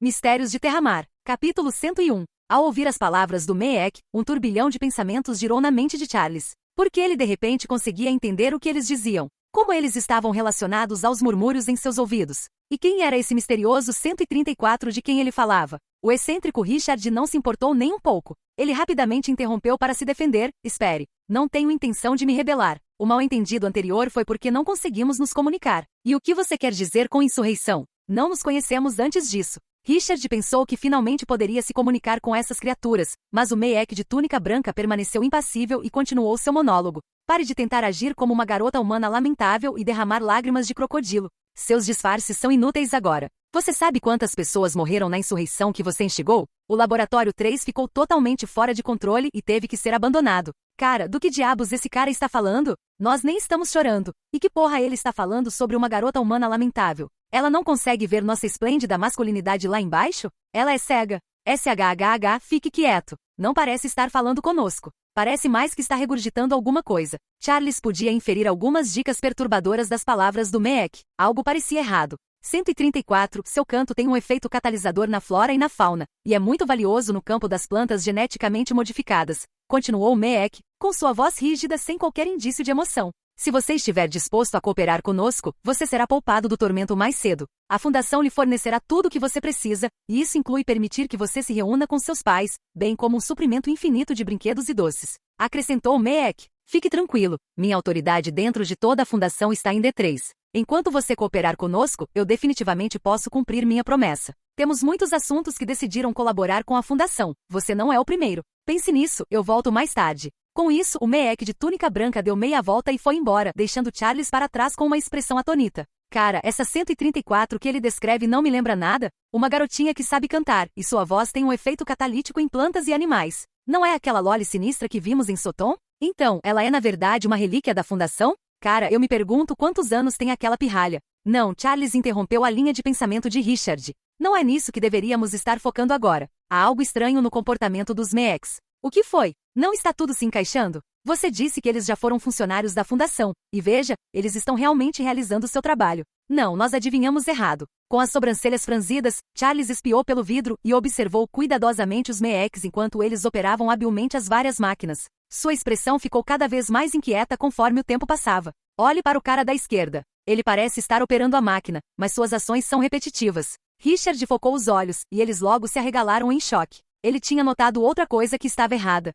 Mistérios de Terramar. Capítulo 101. Ao ouvir as palavras do MEC, um turbilhão de pensamentos girou na mente de Charles. Porque ele de repente conseguia entender o que eles diziam. Como eles estavam relacionados aos murmúrios em seus ouvidos. E quem era esse misterioso 134 de quem ele falava? O excêntrico Richard não se importou nem um pouco. Ele rapidamente interrompeu para se defender. Espere. Não tenho intenção de me rebelar. O mal-entendido anterior foi porque não conseguimos nos comunicar. E o que você quer dizer com insurreição? Não nos conhecemos antes disso. Richard pensou que finalmente poderia se comunicar com essas criaturas, mas o MEC de túnica branca permaneceu impassível e continuou seu monólogo. Pare de tentar agir como uma garota humana lamentável e derramar lágrimas de crocodilo. Seus disfarces são inúteis agora. Você sabe quantas pessoas morreram na insurreição que você instigou? O Laboratório 3 ficou totalmente fora de controle e teve que ser abandonado. Cara, do que diabos esse cara está falando? Nós nem estamos chorando. E que porra ele está falando sobre uma garota humana lamentável? Ela não consegue ver nossa esplêndida masculinidade lá embaixo? Ela é cega. SHHH, fique quieto. Não parece estar falando conosco. Parece mais que está regurgitando alguma coisa. Charles podia inferir algumas dicas perturbadoras das palavras do MEC. Algo parecia errado. 134. Seu canto tem um efeito catalisador na flora e na fauna, e é muito valioso no campo das plantas geneticamente modificadas. Continuou o MEC, com sua voz rígida sem qualquer indício de emoção. Se você estiver disposto a cooperar conosco, você será poupado do tormento mais cedo. A Fundação lhe fornecerá tudo o que você precisa, e isso inclui permitir que você se reúna com seus pais, bem como um suprimento infinito de brinquedos e doces. Acrescentou o MEC. Fique tranquilo, minha autoridade dentro de toda a Fundação está em D3. Enquanto você cooperar conosco, eu definitivamente posso cumprir minha promessa. Temos muitos assuntos que decidiram colaborar com a Fundação. Você não é o primeiro. Pense nisso, eu volto mais tarde. Com isso, o MEC de túnica branca deu meia volta e foi embora, deixando Charles para trás com uma expressão atônita. Cara, essa 134 que ele descreve não me lembra nada? Uma garotinha que sabe cantar, e sua voz tem um efeito catalítico em plantas e animais. Não é aquela Loli sinistra que vimos em Soton? Então, ela é na verdade uma relíquia da Fundação? Cara, eu me pergunto quantos anos tem aquela pirralha. Não, Charles interrompeu a linha de pensamento de Richard. Não é nisso que deveríamos estar focando agora. Há algo estranho no comportamento dos MECs. O que foi? Não está tudo se encaixando? Você disse que eles já foram funcionários da Fundação, e veja, eles estão realmente realizando seu trabalho. Não, nós adivinhamos errado. Com as sobrancelhas franzidas, Charles espiou pelo vidro e observou cuidadosamente os MECs enquanto eles operavam habilmente as várias máquinas. Sua expressão ficou cada vez mais inquieta conforme o tempo passava. Olhe para o cara da esquerda. Ele parece estar operando a máquina, mas suas ações são repetitivas. Richard focou os olhos, e eles logo se arregalaram em choque. Ele tinha notado outra coisa que estava errada.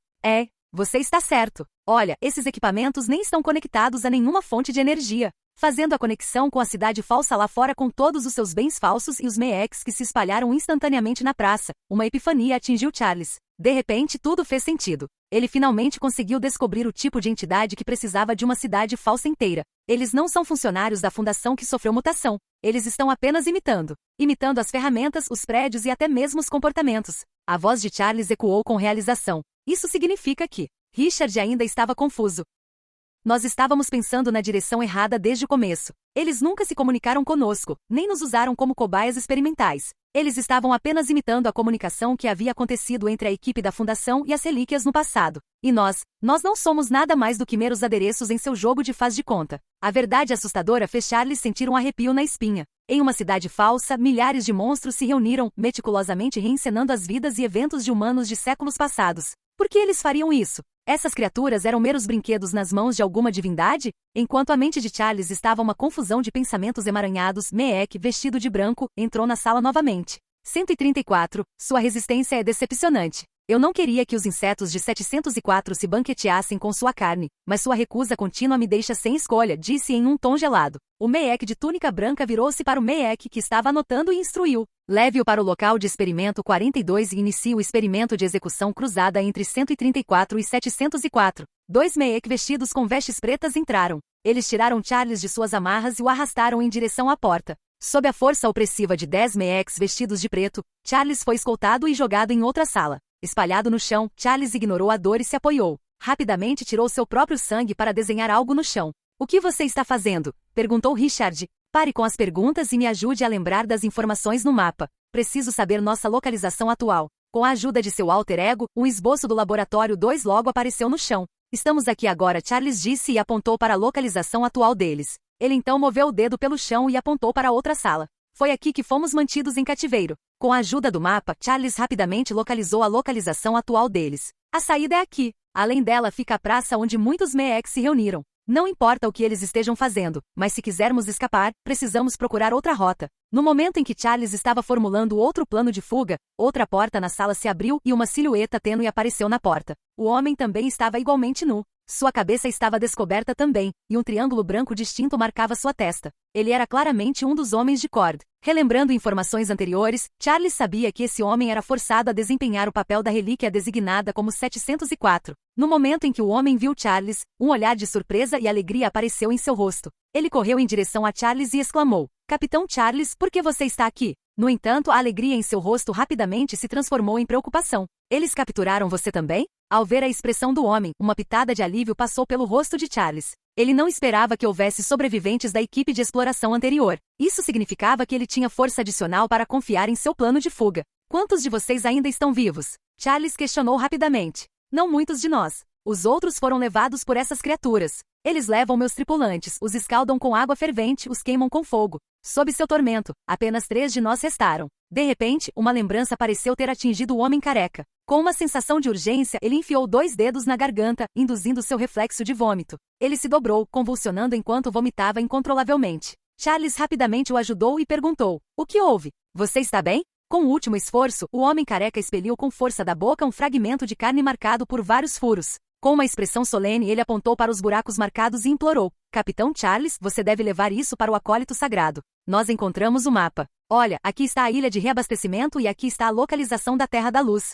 Você está certo. Olha, esses equipamentos nem estão conectados a nenhuma fonte de energia. Fazendo a conexão com a cidade falsa lá fora com todos os seus bens falsos e os MECs que se espalharam instantaneamente na praça, uma epifania atingiu Charles. De repente tudo fez sentido. Ele finalmente conseguiu descobrir o tipo de entidade que precisava de uma cidade falsa inteira. Eles não são funcionários da Fundação que sofreu mutação. Eles estão apenas imitando. Imitando as ferramentas, os prédios e até mesmo os comportamentos. A voz de Charles ecoou com realização. Isso significa que Richard ainda estava confuso. Nós estávamos pensando na direção errada desde o começo. Eles nunca se comunicaram conosco, nem nos usaram como cobaias experimentais. Eles estavam apenas imitando a comunicação que havia acontecido entre a equipe da Fundação e as relíquias no passado. E nós não somos nada mais do que meros adereços em seu jogo de faz de conta. A verdade assustadora fez Charles sentir um arrepio na espinha. Em uma cidade falsa, milhares de monstros se reuniram, meticulosamente reencenando as vidas e eventos de humanos de séculos passados. Por que eles fariam isso? Essas criaturas eram meros brinquedos nas mãos de alguma divindade? Enquanto a mente de Charles estava uma confusão de pensamentos emaranhados, MEC, vestido de branco, entrou na sala novamente. 134. Sua resistência é decepcionante. Eu não queria que os insetos de 704 se banqueteassem com sua carne, mas sua recusa contínua me deixa sem escolha, disse em um tom gelado. O MEC de túnica branca virou-se para o MEC que estava anotando e instruiu. Leve-o para o local de experimento 42 e inicie o experimento de execução cruzada entre 134 e 704. 2 MEC vestidos com vestes pretas entraram. Eles tiraram Charles de suas amarras e o arrastaram em direção à porta. Sob a força opressiva de 10 MECs vestidos de preto, Charles foi escoltado e jogado em outra sala. Espalhado no chão, Charles ignorou a dor e se apoiou. Rapidamente tirou seu próprio sangue para desenhar algo no chão. O que você está fazendo? Perguntou Richard. Pare com as perguntas e me ajude a lembrar das informações no mapa. Preciso saber nossa localização atual. Com a ajuda de seu alter ego, um esboço do Laboratório 2 logo apareceu no chão. Estamos aqui agora, Charles disse e apontou para a localização atual deles. Ele então moveu o dedo pelo chão e apontou para outra sala. Foi aqui que fomos mantidos em cativeiro. Com a ajuda do mapa, Charles rapidamente localizou a localização atual deles. A saída é aqui. Além dela fica a praça onde muitos MEEC se reuniram. Não importa o que eles estejam fazendo, mas se quisermos escapar, precisamos procurar outra rota. No momento em que Charles estava formulando outro plano de fuga, outra porta na sala se abriu e uma silhueta tênue apareceu na porta. O homem também estava igualmente nu. Sua cabeça estava descoberta também, e um triângulo branco distinto marcava sua testa. Ele era claramente um dos homens de Cord. Relembrando informações anteriores, Charles sabia que esse homem era forçado a desempenhar o papel da relíquia designada como 704. No momento em que o homem viu Charles, um olhar de surpresa e alegria apareceu em seu rosto. Ele correu em direção a Charles e exclamou: "Capitão Charles, por que você está aqui?" No entanto, a alegria em seu rosto rapidamente se transformou em preocupação. "Eles capturaram você também?" Ao ver a expressão do homem, uma pitada de alívio passou pelo rosto de Charles. Ele não esperava que houvesse sobreviventes da equipe de exploração anterior. Isso significava que ele tinha força adicional para confiar em seu plano de fuga. "Quantos de vocês ainda estão vivos?" Charles questionou rapidamente. "Não muitos de nós. Os outros foram levados por essas criaturas. Eles levam meus tripulantes, os escaldam com água fervente, os queimam com fogo. Sob seu tormento, apenas 3 de nós restaram." De repente, uma lembrança pareceu ter atingido o homem careca. Com uma sensação de urgência, ele enfiou 2 dedos na garganta, induzindo seu reflexo de vômito. Ele se dobrou, convulsionando enquanto vomitava incontrolavelmente. Charles rapidamente o ajudou e perguntou: "O que houve? Você está bem?" Com o último esforço, o homem careca expeliu com força da boca um fragmento de carne marcado por vários furos. Com uma expressão solene, ele apontou para os buracos marcados e implorou: "Capitão Charles, você deve levar isso para o acólito sagrado. Nós encontramos o mapa. Olha, aqui está a ilha de reabastecimento e aqui está a localização da Terra da Luz."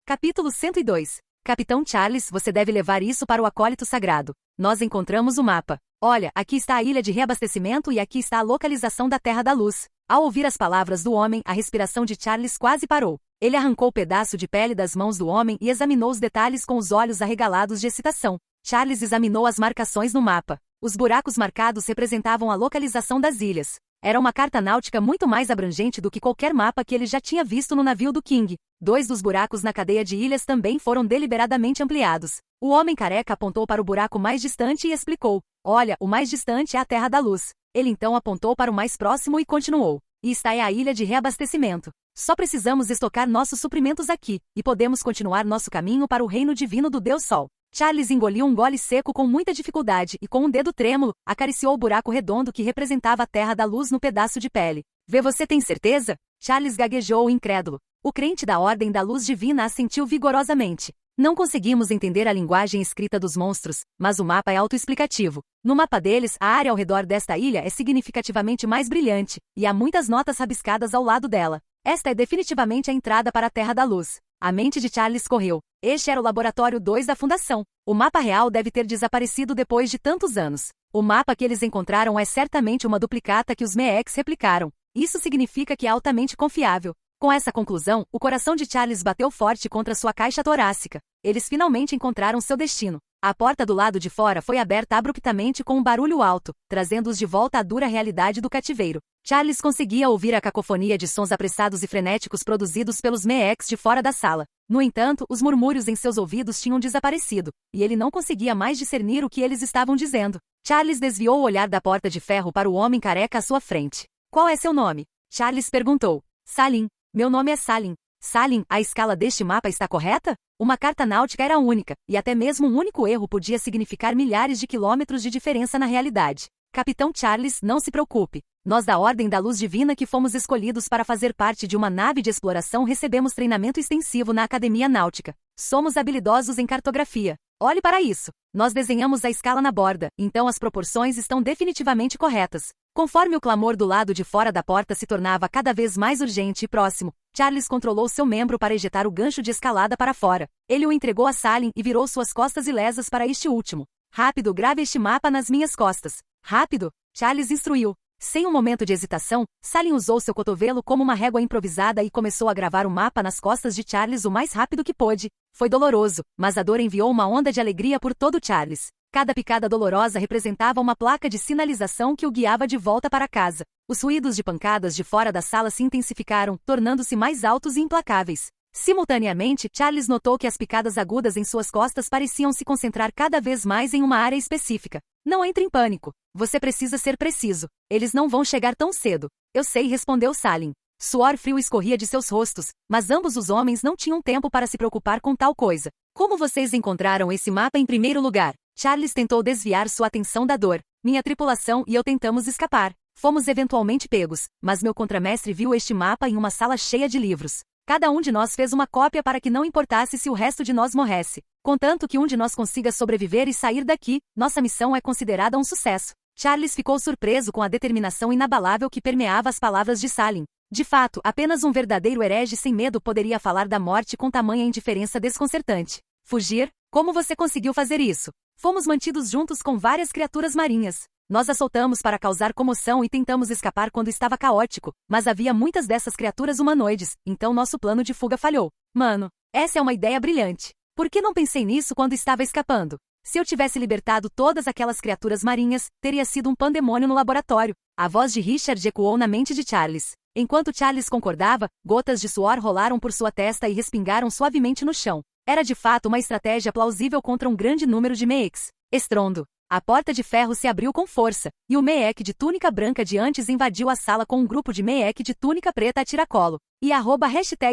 Capítulo 102. Capitão Charles, você deve levar isso para o acólito sagrado. Nós encontramos o mapa. Olha, aqui está a ilha de reabastecimento e aqui está a localização da Terra da Luz. Ao ouvir as palavras do homem, a respiração de Charles quase parou. Ele arrancou o pedaço de pele das mãos do homem e examinou os detalhes com os olhos arregalados de excitação. Charles examinou as marcações no mapa. Os buracos marcados representavam a localização das ilhas. Era uma carta náutica muito mais abrangente do que qualquer mapa que ele já tinha visto no navio do King. 2 dos buracos na cadeia de ilhas também foram deliberadamente ampliados. O homem careca apontou para o buraco mais distante e explicou: "Olha, o mais distante é a Terra da Luz." Ele então apontou para o mais próximo e continuou: "E esta é a ilha de reabastecimento. Só precisamos estocar nossos suprimentos aqui, e podemos continuar nosso caminho para o reino divino do Deus Sol." Charles engoliu um gole seco com muita dificuldade e, com um dedo trêmulo, acariciou o buraco redondo que representava a Terra da Luz no pedaço de pele. Você tem certeza?" Charles gaguejou incrédulo. O crente da Ordem da Luz Divina assentiu vigorosamente. "Não conseguimos entender a linguagem escrita dos monstros, mas o mapa é autoexplicativo. No mapa deles, a área ao redor desta ilha é significativamente mais brilhante, e há muitas notas rabiscadas ao lado dela. Esta é definitivamente a entrada para a Terra da Luz." A mente de Charles correu. Este era o Laboratório 2 da Fundação. O mapa real deve ter desaparecido depois de tantos anos. O mapa que eles encontraram é certamente uma duplicata que os MEECs replicaram. Isso significa que é altamente confiável. Com essa conclusão, o coração de Charles bateu forte contra sua caixa torácica. Eles finalmente encontraram seu destino. A porta do lado de fora foi aberta abruptamente com um barulho alto, trazendo-os de volta à dura realidade do cativeiro. Charles conseguia ouvir a cacofonia de sons apressados e frenéticos produzidos pelos MEECs de fora da sala. No entanto, os murmúrios em seus ouvidos tinham desaparecido, e ele não conseguia mais discernir o que eles estavam dizendo. Charles desviou o olhar da porta de ferro para o homem careca à sua frente. "Qual é seu nome?" Charles perguntou. "Salim. Meu nome é Salim." "Salim, a escala deste mapa está correta?" Uma carta náutica era única, e até mesmo um único erro podia significar milhares de quilômetros de diferença na realidade. "Capitão Charles, não se preocupe. Nós da Ordem da Luz Divina que fomos escolhidos para fazer parte de uma nave de exploração recebemos treinamento extensivo na Academia Náutica. Somos habilidosos em cartografia. Olhe para isso. Nós desenhamos a escala na borda, então as proporções estão definitivamente corretas." Conforme o clamor do lado de fora da porta se tornava cada vez mais urgente e próximo, Charles controlou seu membro para ejetar o gancho de escalada para fora. Ele o entregou a Salim e virou suas costas ilesas para este último. "Rápido, grave este mapa nas minhas costas." "Rápido!" Charles instruiu. Sem um momento de hesitação, Salim usou seu cotovelo como uma régua improvisada e começou a gravar o mapa nas costas de Charles o mais rápido que pôde. Foi doloroso, mas a dor enviou uma onda de alegria por todo Charles. Cada picada dolorosa representava uma placa de sinalização que o guiava de volta para casa. Os ruídos de pancadas de fora da sala se intensificaram, tornando-se mais altos e implacáveis. Simultaneamente, Charles notou que as picadas agudas em suas costas pareciam se concentrar cada vez mais em uma área específica. Não entre em pânico. Você precisa ser preciso. Eles não vão chegar tão cedo. Eu sei, respondeu Salim. Suor frio escorria de seus rostos, mas ambos os homens não tinham tempo para se preocupar com tal coisa. Como vocês encontraram esse mapa em primeiro lugar? Charles tentou desviar sua atenção da dor. Minha tripulação e eu tentamos escapar. Fomos eventualmente pegos, mas meu contramestre viu este mapa em uma sala cheia de livros. Cada um de nós fez uma cópia para que não importasse se o resto de nós morresse. Contanto que um de nós consiga sobreviver e sair daqui, nossa missão é considerada um sucesso. Charles ficou surpreso com a determinação inabalável que permeava as palavras de Salim. De fato, apenas um verdadeiro herege sem medo poderia falar da morte com tamanha indiferença desconcertante. Fugir? Como você conseguiu fazer isso? Fomos mantidos juntos com várias criaturas marinhas. Nós as soltamos para causar comoção e tentamos escapar quando estava caótico, mas havia muitas dessas criaturas humanoides, então nosso plano de fuga falhou. Mano, essa é uma ideia brilhante. Por que não pensei nisso quando estava escapando? Se eu tivesse libertado todas aquelas criaturas marinhas, teria sido um pandemônio no laboratório. A voz de Richard ecoou na mente de Charles. Enquanto Charles concordava, gotas de suor rolaram por sua testa e respingaram suavemente no chão. Era de fato uma estratégia plausível contra um grande número de Meeks. Estrondo. A porta de ferro se abriu com força, e o Meek de túnica branca de antes invadiu a sala com um grupo de Meek de túnica preta a tiracolo. E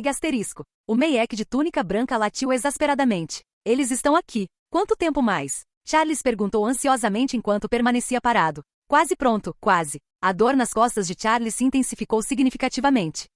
#asterisco. O Meek de túnica branca latiu exasperadamente. Eles estão aqui. Quanto tempo mais? Charles perguntou ansiosamente enquanto permanecia parado. Quase pronto, quase. A dor nas costas de Charles se intensificou significativamente.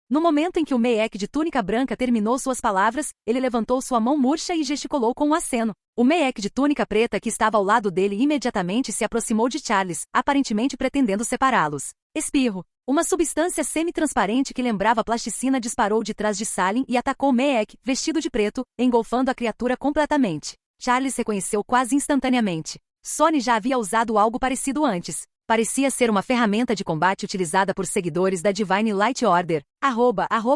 No momento em que o Meek de túnica branca terminou suas palavras, ele levantou sua mão murcha e gesticulou com um aceno. O Meek de túnica preta que estava ao lado dele imediatamente se aproximou de Charles, aparentemente pretendendo separá-los. Espirro. Uma substância semi-transparente que lembrava plasticina disparou de trás de Salim e atacou Meek, vestido de preto, engolfando a criatura completamente. Charles reconheceu quase instantaneamente. Sonny já havia usado algo parecido antes. Parecia ser uma ferramenta de combate utilizada por seguidores da Divine Light Order.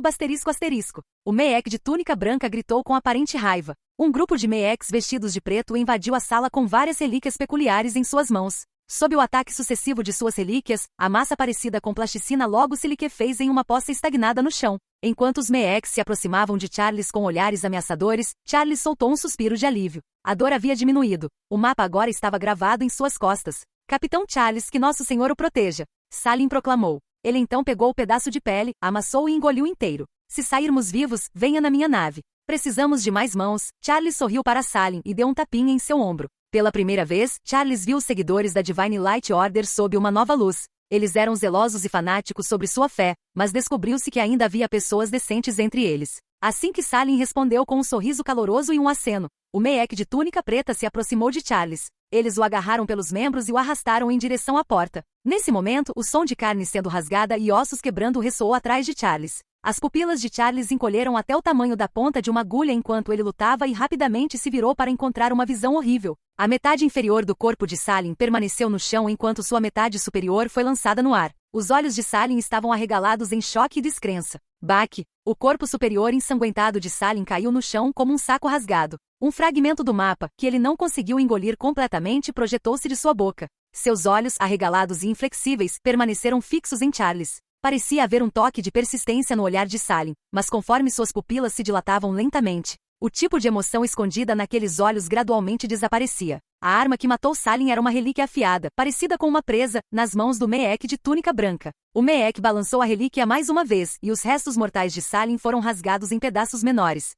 @asterisco. O Meek de túnica branca gritou com aparente raiva. Um grupo de Meeks vestidos de preto invadiu a sala com várias relíquias peculiares em suas mãos. Sob o ataque sucessivo de suas relíquias, a massa parecida com plasticina logo se liquefez em uma poça estagnada no chão. Enquanto os Meeks se aproximavam de Charles com olhares ameaçadores, Charles soltou um suspiro de alívio. A dor havia diminuído. O mapa agora estava gravado em suas costas. Capitão Charles, que Nosso Senhor o proteja. Salim proclamou. Ele então pegou o pedaço de pele, amassou e engoliu inteiro. Se sairmos vivos, venha na minha nave. Precisamos de mais mãos. Charles sorriu para Salim e deu um tapinha em seu ombro. Pela primeira vez, Charles viu os seguidores da Divine Light Order sob uma nova luz. Eles eram zelosos e fanáticos sobre sua fé, mas descobriu-se que ainda havia pessoas decentes entre eles. Assim que Salim respondeu com um sorriso caloroso e um aceno, o Meek de túnica preta se aproximou de Charles. Eles o agarraram pelos membros e o arrastaram em direção à porta. Nesse momento, o som de carne sendo rasgada e ossos quebrando ressoou atrás de Charles. As pupilas de Charles encolheram até o tamanho da ponta de uma agulha enquanto ele lutava e rapidamente se virou para encontrar uma visão horrível. A metade inferior do corpo de Salim permaneceu no chão enquanto sua metade superior foi lançada no ar. Os olhos de Salim estavam arregalados em choque e descrença. Baque. O corpo superior ensanguentado de Salim caiu no chão como um saco rasgado. Um fragmento do mapa, que ele não conseguiu engolir completamente, projetou-se de sua boca. Seus olhos, arregalados e inflexíveis, permaneceram fixos em Charles. Parecia haver um toque de persistência no olhar de Salim, mas conforme suas pupilas se dilatavam lentamente, o tipo de emoção escondida naqueles olhos gradualmente desaparecia. A arma que matou Salim era uma relíquia afiada, parecida com uma presa, nas mãos do Meek de túnica branca. O Meek balançou a relíquia mais uma vez, e os restos mortais de Salim foram rasgados em pedaços menores.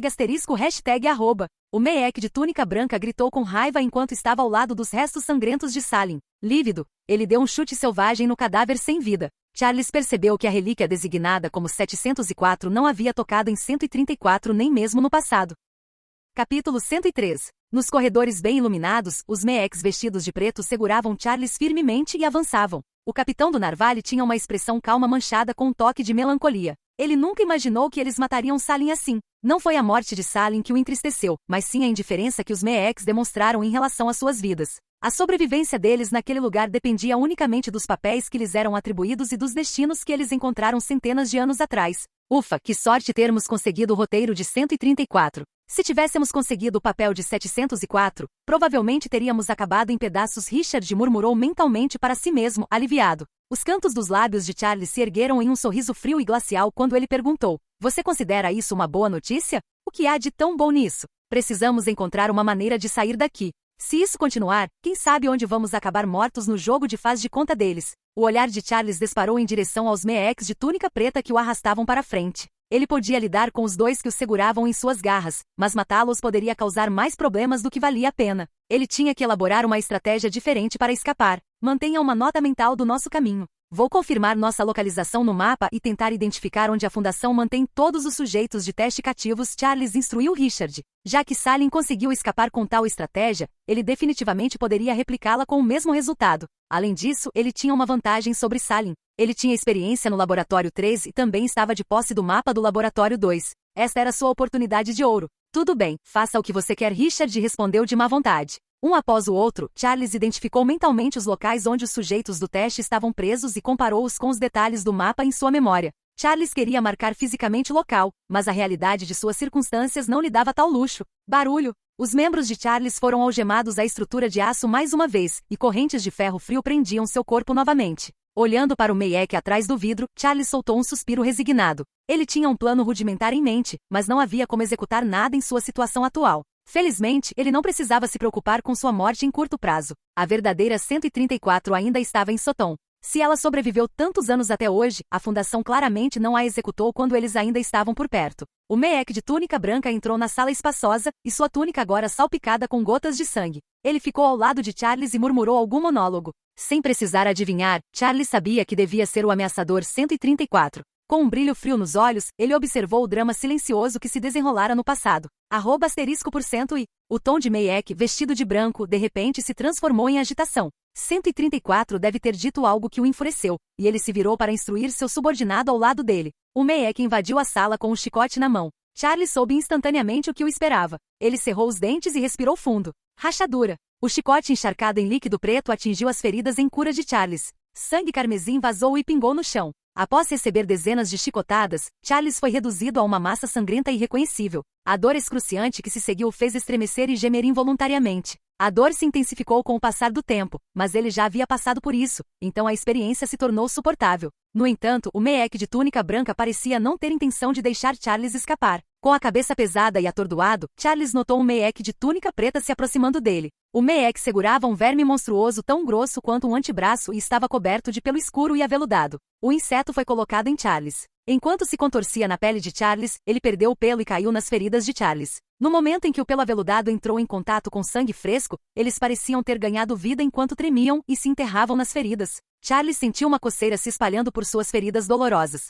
#asterisco. O Meek de túnica branca gritou com raiva enquanto estava ao lado dos restos sangrentos de Salim. Lívido, ele deu um chute selvagem no cadáver sem vida. Charles percebeu que a relíquia designada como 704 não havia tocado em 134 nem mesmo no passado. Capítulo 103. Nos corredores bem iluminados, os Meeks vestidos de preto seguravam Charles firmemente e avançavam. O capitão do Narvale tinha uma expressão calma manchada com um toque de melancolia. Ele nunca imaginou que eles matariam Salim assim. Não foi a morte de Salim que o entristeceu, mas sim a indiferença que os Meeks demonstraram em relação às suas vidas. A sobrevivência deles naquele lugar dependia unicamente dos papéis que lhes eram atribuídos e dos destinos que eles encontraram centenas de anos atrás. Ufa, que sorte termos conseguido o roteiro de 134. Se tivéssemos conseguido o papel de 704, provavelmente teríamos acabado em pedaços. Richard murmurou mentalmente para si mesmo, aliviado. Os cantos dos lábios de Charles se ergueram em um sorriso frio e glacial quando ele perguntou: Você considera isso uma boa notícia? O que há de tão bom nisso? Precisamos encontrar uma maneira de sair daqui. Se isso continuar, quem sabe onde vamos acabar mortos no jogo de faz de conta deles. O olhar de Charles disparou em direção aos Meeks de túnica preta que o arrastavam para frente. Ele podia lidar com os dois que o seguravam em suas garras, mas matá-los poderia causar mais problemas do que valia a pena. Ele tinha que elaborar uma estratégia diferente para escapar. Mantenha uma nota mental do nosso caminho. Vou confirmar nossa localização no mapa e tentar identificar onde a Fundação mantém todos os sujeitos de teste cativos. Charles instruiu Richard. Já que Salim conseguiu escapar com tal estratégia, ele definitivamente poderia replicá-la com o mesmo resultado. Além disso, ele tinha uma vantagem sobre Salim. Ele tinha experiência no Laboratório 3 e também estava de posse do mapa do Laboratório 2. Esta era sua oportunidade de ouro. Tudo bem, faça o que você quer, Richard respondeu de má vontade. Um após o outro, Charles identificou mentalmente os locais onde os sujeitos do teste estavam presos e comparou-os com os detalhes do mapa em sua memória. Charles queria marcar fisicamente o local, mas a realidade de suas circunstâncias não lhe dava tal luxo. Barulho! Os membros de Charles foram algemados à estrutura de aço mais uma vez, e correntes de ferro frio prendiam seu corpo novamente. Olhando para o Meek atrás do vidro, Charles soltou um suspiro resignado. Ele tinha um plano rudimentar em mente, mas não havia como executar nada em sua situação atual. Felizmente, ele não precisava se preocupar com sua morte em curto prazo. A verdadeira 134 ainda estava em Soton. Se ela sobreviveu tantos anos até hoje, a Fundação claramente não a executou quando eles ainda estavam por perto. O Meek de túnica branca entrou na sala espaçosa, e sua túnica agora salpicada com gotas de sangue. Ele ficou ao lado de Charles e murmurou algum monólogo. Sem precisar adivinhar, Charles sabia que devia ser o ameaçador 134. Com um brilho frio nos olhos, ele observou o drama silencioso que se desenrolara no passado. *% e o tom de Meek, vestido de branco, de repente se transformou em agitação. 134 deve ter dito algo que o enfureceu, e ele se virou para instruir seu subordinado ao lado dele. O Meek invadiu a sala com um chicote na mão. Charles soube instantaneamente o que o esperava. Ele cerrou os dentes e respirou fundo. Rachadura. O chicote encharcado em líquido preto atingiu as feridas em cura de Charles. Sangue carmesim vazou e pingou no chão. Após receber dezenas de chicotadas, Charles foi reduzido a uma massa sangrenta irreconhecível. A dor excruciante que se seguiu o fez estremecer e gemer involuntariamente. A dor se intensificou com o passar do tempo, mas ele já havia passado por isso, então a experiência se tornou suportável. No entanto, o Meek de túnica branca parecia não ter intenção de deixar Charles escapar. Com a cabeça pesada e atordoado, Charles notou um Meek de túnica preta se aproximando dele. O Meek segurava um verme monstruoso tão grosso quanto um antebraço e estava coberto de pelo escuro e aveludado. O inseto foi colocado em Charles. Enquanto se contorcia na pele de Charles, ele perdeu o pelo e caiu nas feridas de Charles. No momento em que o pelo aveludado entrou em contato com sangue fresco, eles pareciam ter ganhado vida enquanto tremiam e se enterravam nas feridas. Charles sentiu uma coceira se espalhando por suas feridas dolorosas.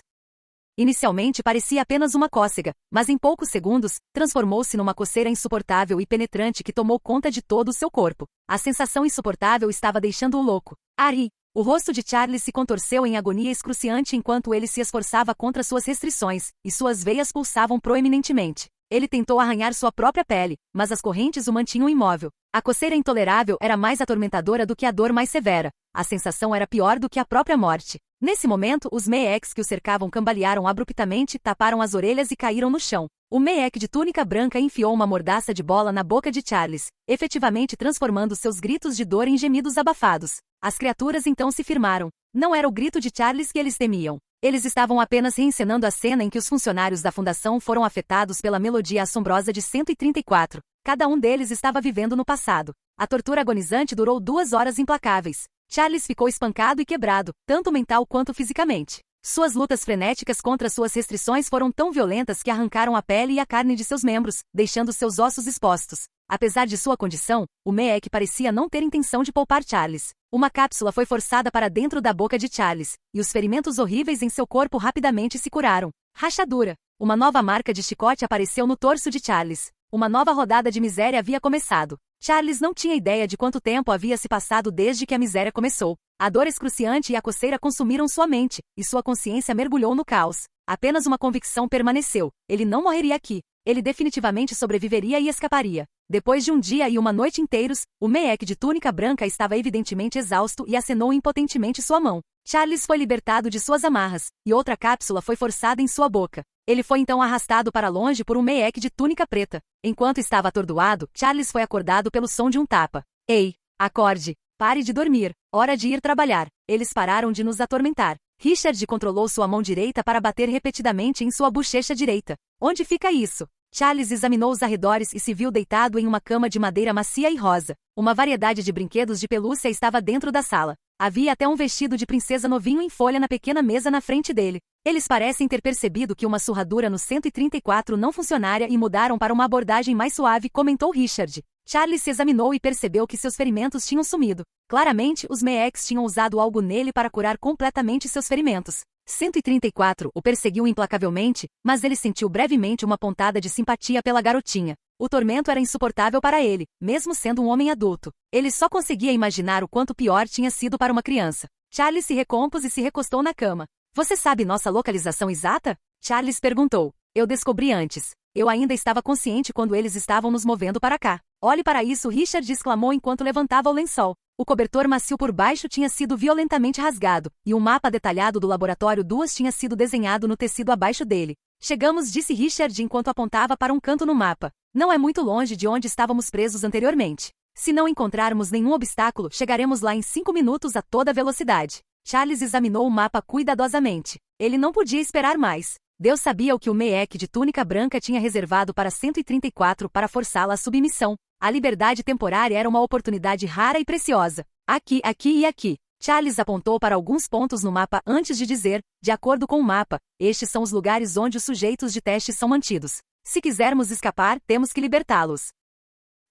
Inicialmente parecia apenas uma cócega, mas em poucos segundos, transformou-se numa coceira insuportável e penetrante que tomou conta de todo o seu corpo. A sensação insuportável estava deixando-o louco. Ari! O rosto de Charles se contorceu em agonia excruciante enquanto ele se esforçava contra suas restrições, e suas veias pulsavam proeminentemente. Ele tentou arranhar sua própria pele, mas as correntes o mantinham imóvel. A coceira intolerável era mais atormentadora do que a dor mais severa. A sensação era pior do que a própria morte. Nesse momento, os Meeks que o cercavam cambalearam abruptamente, taparam as orelhas e caíram no chão. O Meek de túnica branca enfiou uma mordaça de bola na boca de Charles, efetivamente transformando seus gritos de dor em gemidos abafados. As criaturas então se firmaram. Não era o grito de Charles que eles temiam. Eles estavam apenas reencenando a cena em que os funcionários da Fundação foram afetados pela melodia assombrosa de 134. Cada um deles estava vivendo no passado. A tortura agonizante durou 2 horas implacáveis. Charles ficou espancado e quebrado, tanto mental quanto fisicamente. Suas lutas frenéticas contra suas restrições foram tão violentas que arrancaram a pele e a carne de seus membros, deixando seus ossos expostos. Apesar de sua condição, o Meek parecia não ter intenção de poupar Charles. Uma cápsula foi forçada para dentro da boca de Charles, e os ferimentos horríveis em seu corpo rapidamente se curaram. Rachadura! Uma nova marca de chicote apareceu no torso de Charles. Uma nova rodada de miséria havia começado. Charles não tinha ideia de quanto tempo havia se passado desde que a miséria começou. A dor excruciante e a coceira consumiram sua mente, e sua consciência mergulhou no caos. Apenas uma convicção permaneceu: ele não morreria aqui. Ele definitivamente sobreviveria e escaparia. Depois de um dia e uma noite inteiros, o Meek de túnica branca estava evidentemente exausto e acenou impotentemente sua mão. Charles foi libertado de suas amarras, e outra cápsula foi forçada em sua boca. Ele foi então arrastado para longe por um Meek de túnica preta. Enquanto estava atordoado, Charles foi acordado pelo som de um tapa. Ei, acorde! Pare de dormir. Hora de ir trabalhar. Eles pararam de nos atormentar. Richard controlou sua mão direita para bater repetidamente em sua bochecha direita. Onde fica isso? Charles examinou os arredores e se viu deitado em uma cama de madeira macia e rosa. Uma variedade de brinquedos de pelúcia estava dentro da sala. Havia até um vestido de princesa novinho em folha na pequena mesa na frente dele. Eles parecem ter percebido que uma surradura no 134 não funcionaria e mudaram para uma abordagem mais suave, comentou Richard. Charles se examinou e percebeu que seus ferimentos tinham sumido. Claramente, os MEX tinham usado algo nele para curar completamente seus ferimentos. 134 o perseguiu implacavelmente, mas ele sentiu brevemente uma pontada de simpatia pela garotinha. O tormento era insuportável para ele, mesmo sendo um homem adulto. Ele só conseguia imaginar o quanto pior tinha sido para uma criança. Charles se recompôs e se recostou na cama. Você sabe nossa localização exata? Charles perguntou. Eu descobri antes. Eu ainda estava consciente quando eles estavam nos movendo para cá. Olhe para isso, Richard exclamou enquanto levantava o lençol. O cobertor macio por baixo tinha sido violentamente rasgado, e um mapa detalhado do laboratório 2 tinha sido desenhado no tecido abaixo dele. Chegamos, disse Richard enquanto apontava para um canto no mapa. Não é muito longe de onde estávamos presos anteriormente. Se não encontrarmos nenhum obstáculo, chegaremos lá em 5 minutos a toda velocidade. Charles examinou o mapa cuidadosamente. Ele não podia esperar mais. Deus sabia o que o MEC de túnica branca tinha reservado para 134 para forçá-la à submissão. A liberdade temporária era uma oportunidade rara e preciosa. Aqui, aqui e aqui. Charles apontou para alguns pontos no mapa antes de dizer, de acordo com o mapa, estes são os lugares onde os sujeitos de teste são mantidos. Se quisermos escapar, temos que libertá-los.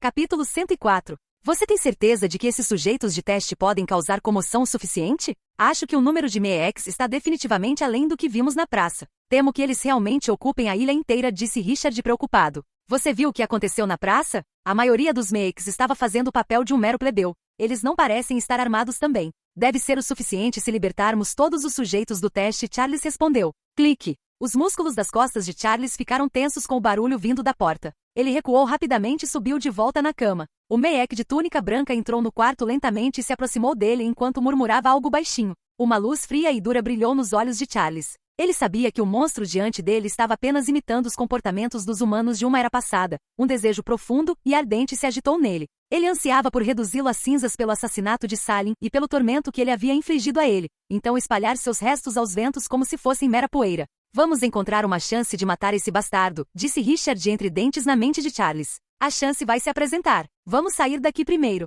Capítulo 104. Você tem certeza de que esses sujeitos de teste podem causar comoção o suficiente? Acho que o número de MEX está definitivamente além do que vimos na praça. Temo que eles realmente ocupem a ilha inteira, disse Richard preocupado. Você viu o que aconteceu na praça? A maioria dos MEX estava fazendo o papel de um mero plebeu. Eles não parecem estar armados também. Deve ser o suficiente se libertarmos todos os sujeitos do teste, Charles respondeu. Clique. Os músculos das costas de Charles ficaram tensos com o barulho vindo da porta. Ele recuou rapidamente e subiu de volta na cama. O MEC de túnica branca entrou no quarto lentamente e se aproximou dele enquanto murmurava algo baixinho. Uma luz fria e dura brilhou nos olhos de Charles. Ele sabia que o monstro diante dele estava apenas imitando os comportamentos dos humanos de uma era passada. Um desejo profundo e ardente se agitou nele. Ele ansiava por reduzi-lo a cinzas pelo assassinato de Salim e pelo tormento que ele havia infligido a ele, então espalhar seus restos aos ventos como se fossem mera poeira. Vamos encontrar uma chance de matar esse bastardo, disse Richard entre dentes na mente de Charles. A chance vai se apresentar. Vamos sair daqui primeiro.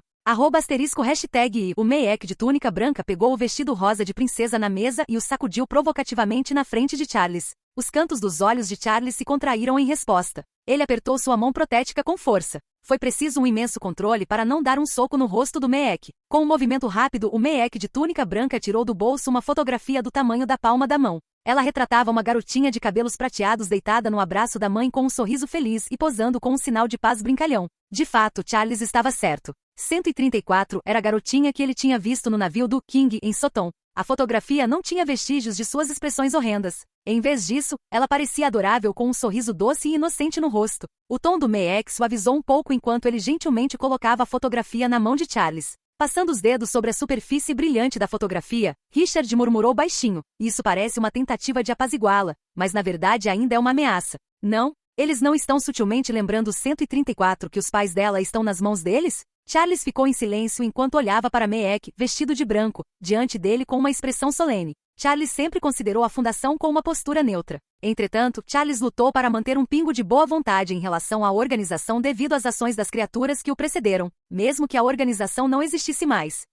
#hashtag o MEC de túnica branca pegou o vestido rosa de princesa na mesa e o sacudiu provocativamente na frente de Charles. Os cantos dos olhos de Charles se contraíram em resposta. Ele apertou sua mão protética com força. Foi preciso um imenso controle para não dar um soco no rosto do MEC. Com um movimento rápido, o MEC de túnica branca tirou do bolso uma fotografia do tamanho da palma da mão. Ela retratava uma garotinha de cabelos prateados deitada no abraço da mãe com um sorriso feliz e posando com um sinal de paz brincalhão. De fato, Charles estava certo. 134 era a garotinha que ele tinha visto no navio do King em Soton. A fotografia não tinha vestígios de suas expressões horrendas. Em vez disso, ela parecia adorável com um sorriso doce e inocente no rosto. O tom do MEC suavizou um pouco enquanto ele gentilmente colocava a fotografia na mão de Charles. Passando os dedos sobre a superfície brilhante da fotografia, Richard murmurou baixinho. Isso parece uma tentativa de apaziguá-la, mas na verdade ainda é uma ameaça. Não? Eles não estão sutilmente lembrando 134 que os pais dela estão nas mãos deles? Charles ficou em silêncio enquanto olhava para MEC, vestido de branco, diante dele com uma expressão solene. Charles sempre considerou a fundação com uma postura neutra. Entretanto, Charles lutou para manter um pingo de boa vontade em relação à organização devido às ações das criaturas que o precederam, mesmo que a organização não existisse mais.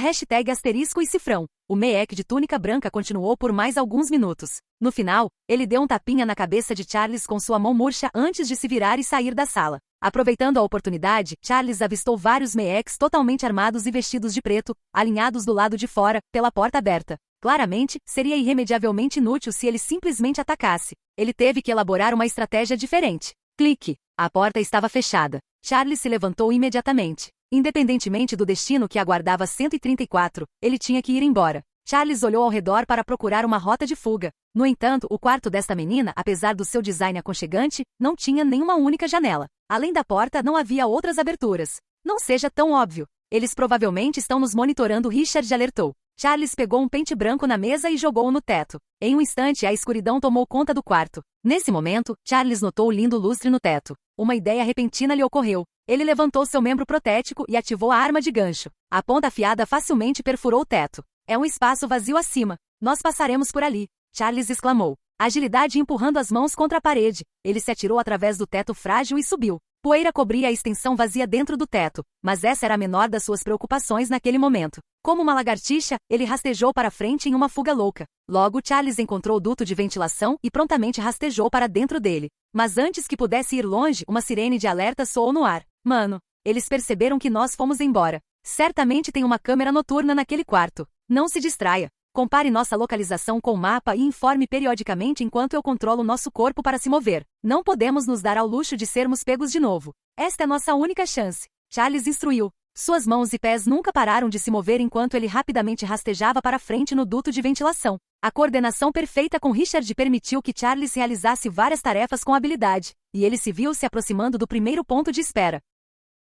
#hashtag e cifrão. O MEC de túnica branca continuou por mais alguns minutos. No final, ele deu um tapinha na cabeça de Charles com sua mão murcha antes de se virar e sair da sala. Aproveitando a oportunidade, Charles avistou vários MECs totalmente armados e vestidos de preto, alinhados do lado de fora, pela porta aberta. Claramente, seria irremediavelmente inútil se ele simplesmente atacasse. Ele teve que elaborar uma estratégia diferente. Clique. A porta estava fechada. Charles se levantou imediatamente. Independentemente do destino que aguardava 134, ele tinha que ir embora. Charles olhou ao redor para procurar uma rota de fuga. No entanto, o quarto desta menina, apesar do seu design aconchegante, não tinha nenhuma única janela. Além da porta, não havia outras aberturas. Não seja tão óbvio. Eles provavelmente estão nos monitorando, Richard alertou. Charles pegou um pente branco na mesa e jogou-o no teto. Em um instante, a escuridão tomou conta do quarto. Nesse momento, Charles notou o lindo lustre no teto. Uma ideia repentina lhe ocorreu. Ele levantou seu membro protético e ativou a arma de gancho. A ponta afiada facilmente perfurou o teto. É um espaço vazio acima. Nós passaremos por ali, Charles exclamou. Agilidade empurrando as mãos contra a parede, ele se atirou através do teto frágil e subiu. Poeira cobria a extensão vazia dentro do teto, mas essa era a menor das suas preocupações naquele momento. Como uma lagartixa, ele rastejou para frente em uma fuga louca. Logo, Charles encontrou o duto de ventilação e prontamente rastejou para dentro dele. Mas antes que pudesse ir longe, uma sirene de alerta soou no ar. Mano, eles perceberam que nós fomos embora. Certamente tem uma câmera noturna naquele quarto. Não se distraia. Compare nossa localização com o mapa e informe periodicamente enquanto eu controlo nosso corpo para se mover. Não podemos nos dar ao luxo de sermos pegos de novo. Esta é nossa única chance. Charles instruiu. Suas mãos e pés nunca pararam de se mover enquanto ele rapidamente rastejava para frente no duto de ventilação. A coordenação perfeita com Richard permitiu que Charles realizasse várias tarefas com habilidade, e ele se viu se aproximando do primeiro ponto de espera.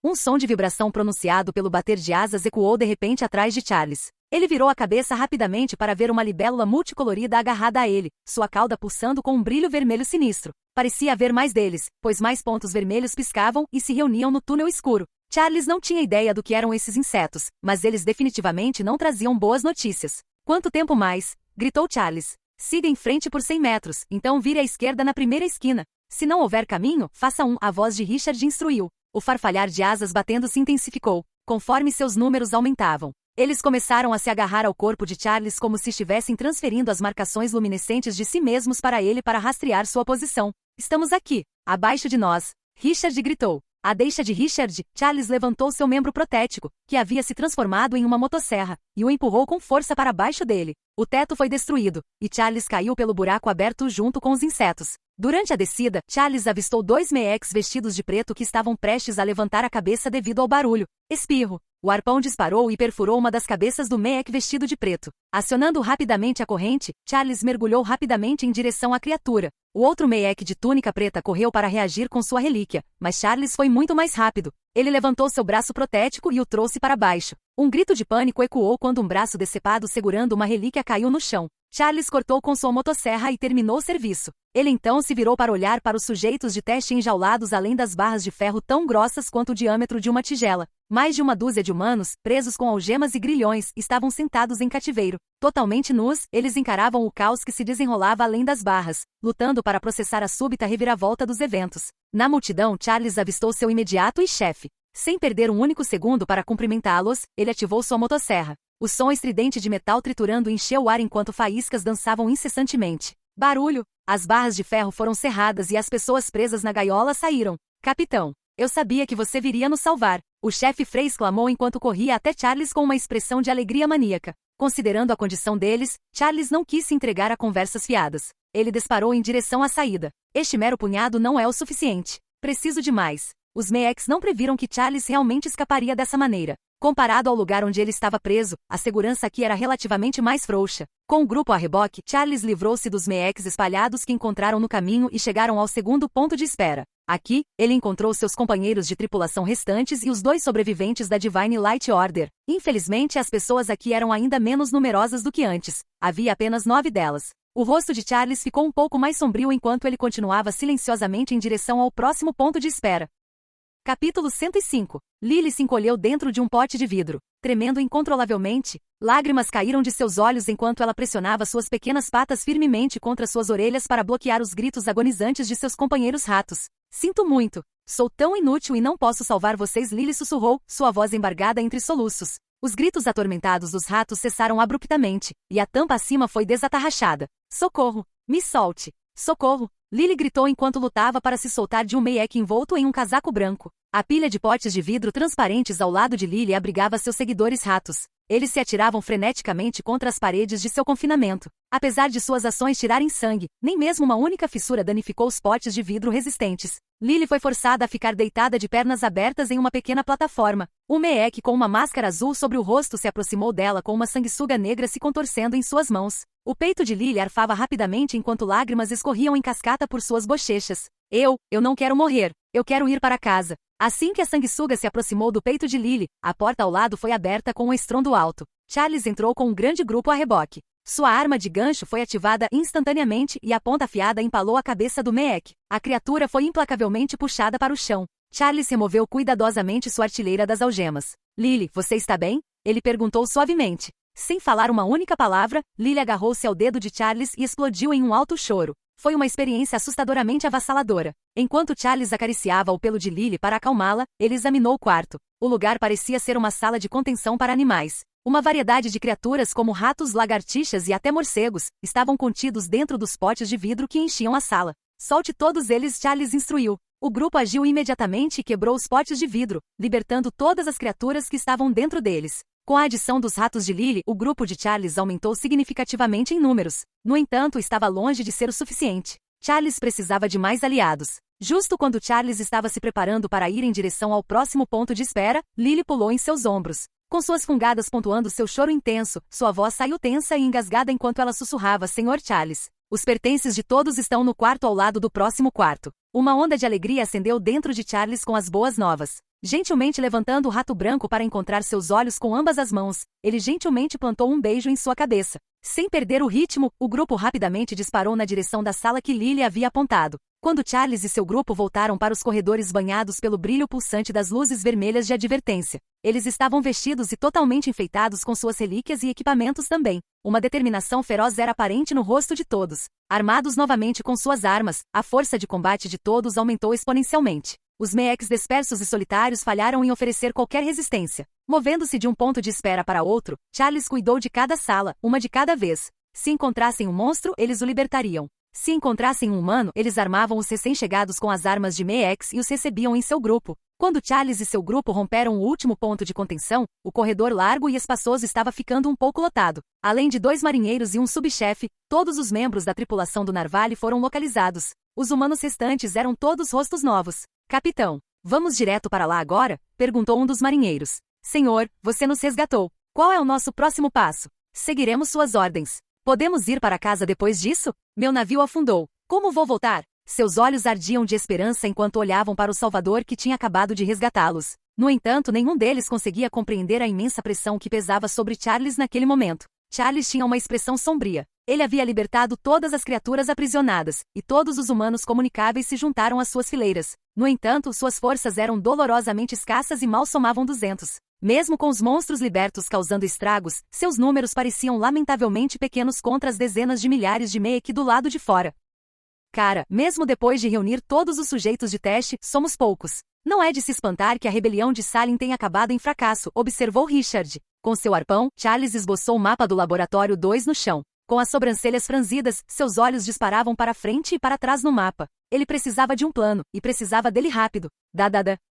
Um som de vibração pronunciado pelo bater de asas ecoou de repente atrás de Charles. Ele virou a cabeça rapidamente para ver uma libélula multicolorida agarrada a ele, sua cauda pulsando com um brilho vermelho sinistro. Parecia haver mais deles, pois mais pontos vermelhos piscavam e se reuniam no túnel escuro. Charles não tinha ideia do que eram esses insetos, mas eles definitivamente não traziam boas notícias. Quanto tempo mais? Gritou Charles. Siga em frente por 100 metros, então vire à esquerda na primeira esquina. Se não houver caminho, faça a voz de Richard instruiu. O farfalhar de asas batendo se intensificou, conforme seus números aumentavam. Eles começaram a se agarrar ao corpo de Charles como se estivessem transferindo as marcações luminescentes de si mesmos para ele para rastrear sua posição. Estamos aqui, abaixo de nós. Richard gritou. À deixa de Richard, Charles levantou seu membro protético, que havia se transformado em uma motosserra, e o empurrou com força para baixo dele. O teto foi destruído, e Charles caiu pelo buraco aberto junto com os insetos. Durante a descida, Charles avistou 2 MECs vestidos de preto que estavam prestes a levantar a cabeça devido ao barulho. Espirro. O arpão disparou e perfurou uma das cabeças do MEC vestido de preto. Acionando rapidamente a corrente, Charles mergulhou rapidamente em direção à criatura. O outro MEC de túnica preta correu para reagir com sua relíquia, mas Charles foi muito mais rápido. Ele levantou seu braço protético e o trouxe para baixo. Um grito de pânico ecoou quando um braço decepado segurando uma relíquia caiu no chão. Charles cortou com sua motosserra e terminou o serviço. Ele então se virou para olhar para os sujeitos de teste enjaulados além das barras de ferro tão grossas quanto o diâmetro de uma tigela. Mais de uma dúzia de humanos, presos com algemas e grilhões, estavam sentados em cativeiro. Totalmente nus, eles encaravam o caos que se desenrolava além das barras, lutando para processar a súbita reviravolta dos eventos. Na multidão, Charles avistou seu imediato e chefe. Sem perder um único segundo para cumprimentá-los, ele ativou sua motosserra. O som estridente de metal triturando encheu o ar enquanto faíscas dançavam incessantemente. Barulho! As barras de ferro foram cerradas e as pessoas presas na gaiola saíram. Capitão, eu sabia que você viria nos salvar. O chefe Frey exclamou enquanto corria até Charles com uma expressão de alegria maníaca. Considerando a condição deles, Charles não quis se entregar a conversas fiadas. Ele disparou em direção à saída. Este mero punhado não é o suficiente. Preciso de mais. Os MECs não previram que Charles realmente escaparia dessa maneira. Comparado ao lugar onde ele estava preso, a segurança aqui era relativamente mais frouxa. Com o grupo a reboque, Charles livrou-se dos MECs espalhados que encontraram no caminho e chegaram ao segundo ponto de espera. Aqui, ele encontrou seus companheiros de tripulação restantes e os 2 sobreviventes da Divine Light Order. Infelizmente, as pessoas aqui eram ainda menos numerosas do que antes. Havia apenas 9 delas. O rosto de Charles ficou um pouco mais sombrio enquanto ele continuava silenciosamente em direção ao próximo ponto de espera. Capítulo 105. Lily se encolheu dentro de um pote de vidro. Tremendo incontrolavelmente, lágrimas caíram de seus olhos enquanto ela pressionava suas pequenas patas firmemente contra suas orelhas para bloquear os gritos agonizantes de seus companheiros ratos. Sinto muito. Sou tão inútil e não posso salvar vocês, Lily sussurrou, sua voz embargada entre soluços. Os gritos atormentados dos ratos cessaram abruptamente, e a tampa acima foi desatarrachada. Socorro! Me solte! Socorro! Lily gritou enquanto lutava para se soltar de um MEC envolto em um casaco branco. A pilha de potes de vidro transparentes ao lado de Lily abrigava seus seguidores ratos. Eles se atiravam freneticamente contra as paredes de seu confinamento. Apesar de suas ações tirarem sangue, nem mesmo uma única fissura danificou os potes de vidro resistentes. Lily foi forçada a ficar deitada de pernas abertas em uma pequena plataforma. Um MEC com uma máscara azul sobre o rosto se aproximou dela com uma sanguessuga negra se contorcendo em suas mãos. O peito de Lily arfava rapidamente enquanto lágrimas escorriam em cascata por suas bochechas. Eu não quero morrer. Eu quero ir para casa. Assim que a sanguessuga se aproximou do peito de Lily, a porta ao lado foi aberta com um estrondo alto. Charles entrou com um grande grupo a reboque. Sua arma de gancho foi ativada instantaneamente e a ponta afiada empalou a cabeça do MEC. A criatura foi implacavelmente puxada para o chão. Charles removeu cuidadosamente sua artilheira das algemas. Lily, você está bem? Ele perguntou suavemente. Sem falar uma única palavra, Lily agarrou-se ao dedo de Charles e explodiu em um alto choro. Foi uma experiência assustadoramente avassaladora. Enquanto Charles acariciava o pelo de Lily para acalmá-la, ele examinou o quarto. O lugar parecia ser uma sala de contenção para animais. Uma variedade de criaturas como ratos, lagartixas e até morcegos estavam contidos dentro dos potes de vidro que enchiam a sala. Solte todos eles, Charles instruiu. O grupo agiu imediatamente e quebrou os potes de vidro, libertando todas as criaturas que estavam dentro deles. Com a adição dos ratos de Lily, o grupo de Charles aumentou significativamente em números. No entanto, estava longe de ser o suficiente. Charles precisava de mais aliados. Justo quando Charles estava se preparando para ir em direção ao próximo ponto de espera, Lily pulou em seus ombros. Com suas fungadas pontuando seu choro intenso, sua voz saiu tensa e engasgada enquanto ela sussurrava: Senhor Charles, os pertences de todos estão no quarto ao lado do próximo quarto. Uma onda de alegria acendeu dentro de Charles com as boas novas. Gentilmente levantando o rato branco para encontrar seus olhos com ambas as mãos, ele gentilmente plantou um beijo em sua cabeça. Sem perder o ritmo, o grupo rapidamente disparou na direção da sala que Lily havia apontado. Quando Charles e seu grupo voltaram para os corredores banhados pelo brilho pulsante das luzes vermelhas de advertência, eles estavam vestidos e totalmente enfeitados com suas relíquias e equipamentos também. Uma determinação feroz era aparente no rosto de todos. Armados novamente com suas armas, a força de combate de todos aumentou exponencialmente. Os Meeks dispersos e solitários falharam em oferecer qualquer resistência. Movendo-se de um ponto de espera para outro, Charles cuidou de cada sala, uma de cada vez. Se encontrassem um monstro, eles o libertariam. Se encontrassem um humano, eles armavam os recém-chegados com as armas de Meeks e os recebiam em seu grupo. Quando Charles e seu grupo romperam o último ponto de contenção, o corredor largo e espaçoso estava ficando um pouco lotado. Além de 2 marinheiros e um subchefe, todos os membros da tripulação do Narvale foram localizados. Os humanos restantes eram todos rostos novos. Capitão, vamos direto para lá agora? Perguntou um dos marinheiros. Senhor, você nos resgatou. Qual é o nosso próximo passo? Seguiremos suas ordens. Podemos ir para casa depois disso? Meu navio afundou. Como vou voltar? Seus olhos ardiam de esperança enquanto olhavam para o Salvador que tinha acabado de resgatá-los. No entanto, nenhum deles conseguia compreender a imensa pressão que pesava sobre Charles naquele momento. Charles tinha uma expressão sombria. Ele havia libertado todas as criaturas aprisionadas, e todos os humanos comunicáveis se juntaram às suas fileiras. No entanto, suas forças eram dolorosamente escassas e mal somavam 200. Mesmo com os monstros libertos causando estragos, seus números pareciam lamentavelmente pequenos contra as dezenas de milhares de Meek do lado de fora. Cara, mesmo depois de reunir todos os sujeitos de teste, somos poucos. Não é de se espantar que a rebelião de Salem tenha acabado em fracasso, observou Richard. Com seu arpão, Charles esboçou o mapa do Laboratório 2 no chão. Com as sobrancelhas franzidas, seus olhos disparavam para frente e para trás no mapa. Ele precisava de um plano, e precisava dele rápido.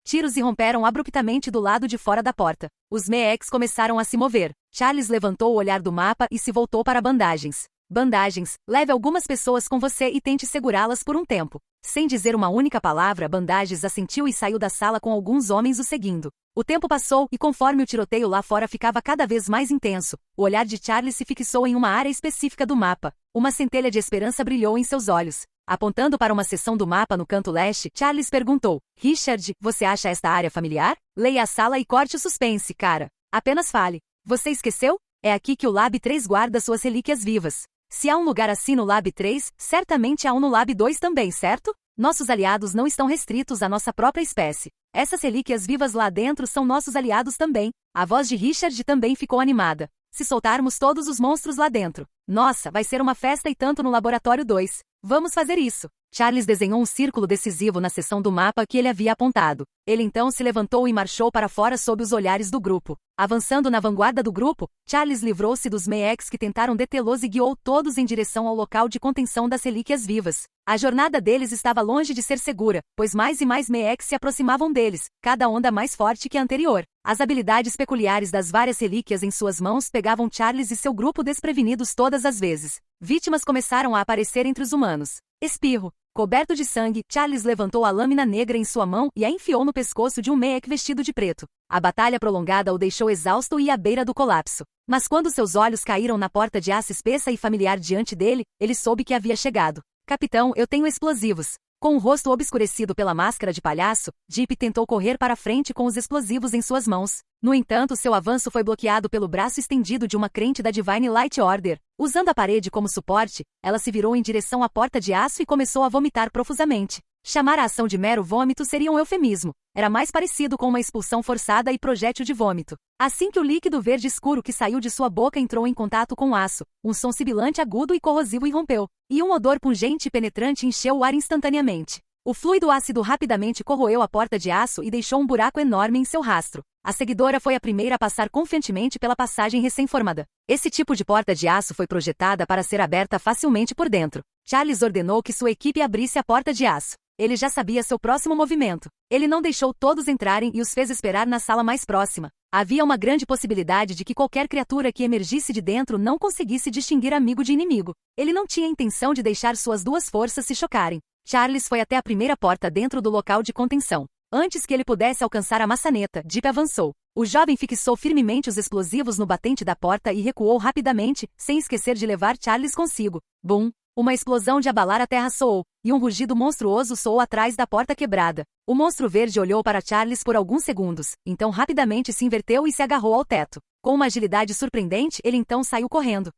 Tiros irromperam abruptamente do lado de fora da porta. Os Meeks começaram a se mover. Charles levantou o olhar do mapa e se voltou para bandagens. Bandagens, leve algumas pessoas com você e tente segurá-las por um tempo. Sem dizer uma única palavra, Bandagens assentiu e saiu da sala com alguns homens o seguindo. O tempo passou e conforme o tiroteio lá fora ficava cada vez mais intenso, o olhar de Charles se fixou em uma área específica do mapa. Uma centelha de esperança brilhou em seus olhos. Apontando para uma seção do mapa no canto leste, Charles perguntou: Richard, você acha esta área familiar? Leia a sala e corte o suspense, cara. Apenas fale. Você esqueceu? É aqui que o Lab 3 guarda suas relíquias vivas. Se há um lugar assim no Lab 3, certamente há um no Lab 2 também, certo? Nossos aliados não estão restritos à nossa própria espécie. Essas relíquias vivas lá dentro são nossos aliados também. A voz de Richard também ficou animada. Se soltarmos todos os monstros lá dentro. Nossa, vai ser uma festa e tanto no Laboratório 2. Vamos fazer isso. Charles desenhou um círculo decisivo na seção do mapa que ele havia apontado. Ele então se levantou e marchou para fora sob os olhares do grupo. Avançando na vanguarda do grupo, Charles livrou-se dos Meeks que tentaram detê-los e guiou todos em direção ao local de contenção das relíquias vivas. A jornada deles estava longe de ser segura, pois mais e mais Meeks se aproximavam deles, cada onda mais forte que a anterior. As habilidades peculiares das várias relíquias em suas mãos pegavam Charles e seu grupo desprevenidos todas as vezes. Vítimas começaram a aparecer entre os humanos. Espirro. Coberto de sangue, Charles levantou a lâmina negra em sua mão e a enfiou no pescoço de um Meek vestido de preto. A batalha prolongada o deixou exausto e à beira do colapso. Mas quando seus olhos caíram na porta de aço espessa e familiar diante dele, ele soube que havia chegado. Capitão, eu tenho explosivos. Com o rosto obscurecido pela máscara de palhaço, Deep tentou correr para frente com os explosivos em suas mãos. No entanto, seu avanço foi bloqueado pelo braço estendido de uma crente da Divine Light Order. Usando a parede como suporte, ela se virou em direção à porta de aço e começou a vomitar profusamente. Chamar a ação de mero vômito seria um eufemismo. Era mais parecido com uma expulsão forçada e projétil de vômito. Assim que o líquido verde escuro que saiu de sua boca entrou em contato com o aço, um som sibilante agudo e corrosivo irrompeu, e um odor pungente e penetrante encheu o ar instantaneamente. O fluido ácido rapidamente corroeu a porta de aço e deixou um buraco enorme em seu rastro. A seguidora foi a primeira a passar confiantemente pela passagem recém-formada. Esse tipo de porta de aço foi projetada para ser aberta facilmente por dentro. Charles ordenou que sua equipe abrisse a porta de aço. Ele já sabia seu próximo movimento. Ele não deixou todos entrarem e os fez esperar na sala mais próxima. Havia uma grande possibilidade de que qualquer criatura que emergisse de dentro não conseguisse distinguir amigo de inimigo. Ele não tinha intenção de deixar suas duas forças se chocarem. Charles foi até a primeira porta dentro do local de contenção. Antes que ele pudesse alcançar a maçaneta, Deep avançou. O jovem fixou firmemente os explosivos no batente da porta e recuou rapidamente, sem esquecer de levar Charles consigo. Bum! Uma explosão de abalar a terra soou, e um rugido monstruoso soou atrás da porta quebrada. O monstro verde olhou para Charles por alguns segundos, então rapidamente se inverteu e se agarrou ao teto. Com uma agilidade surpreendente, ele então saiu correndo.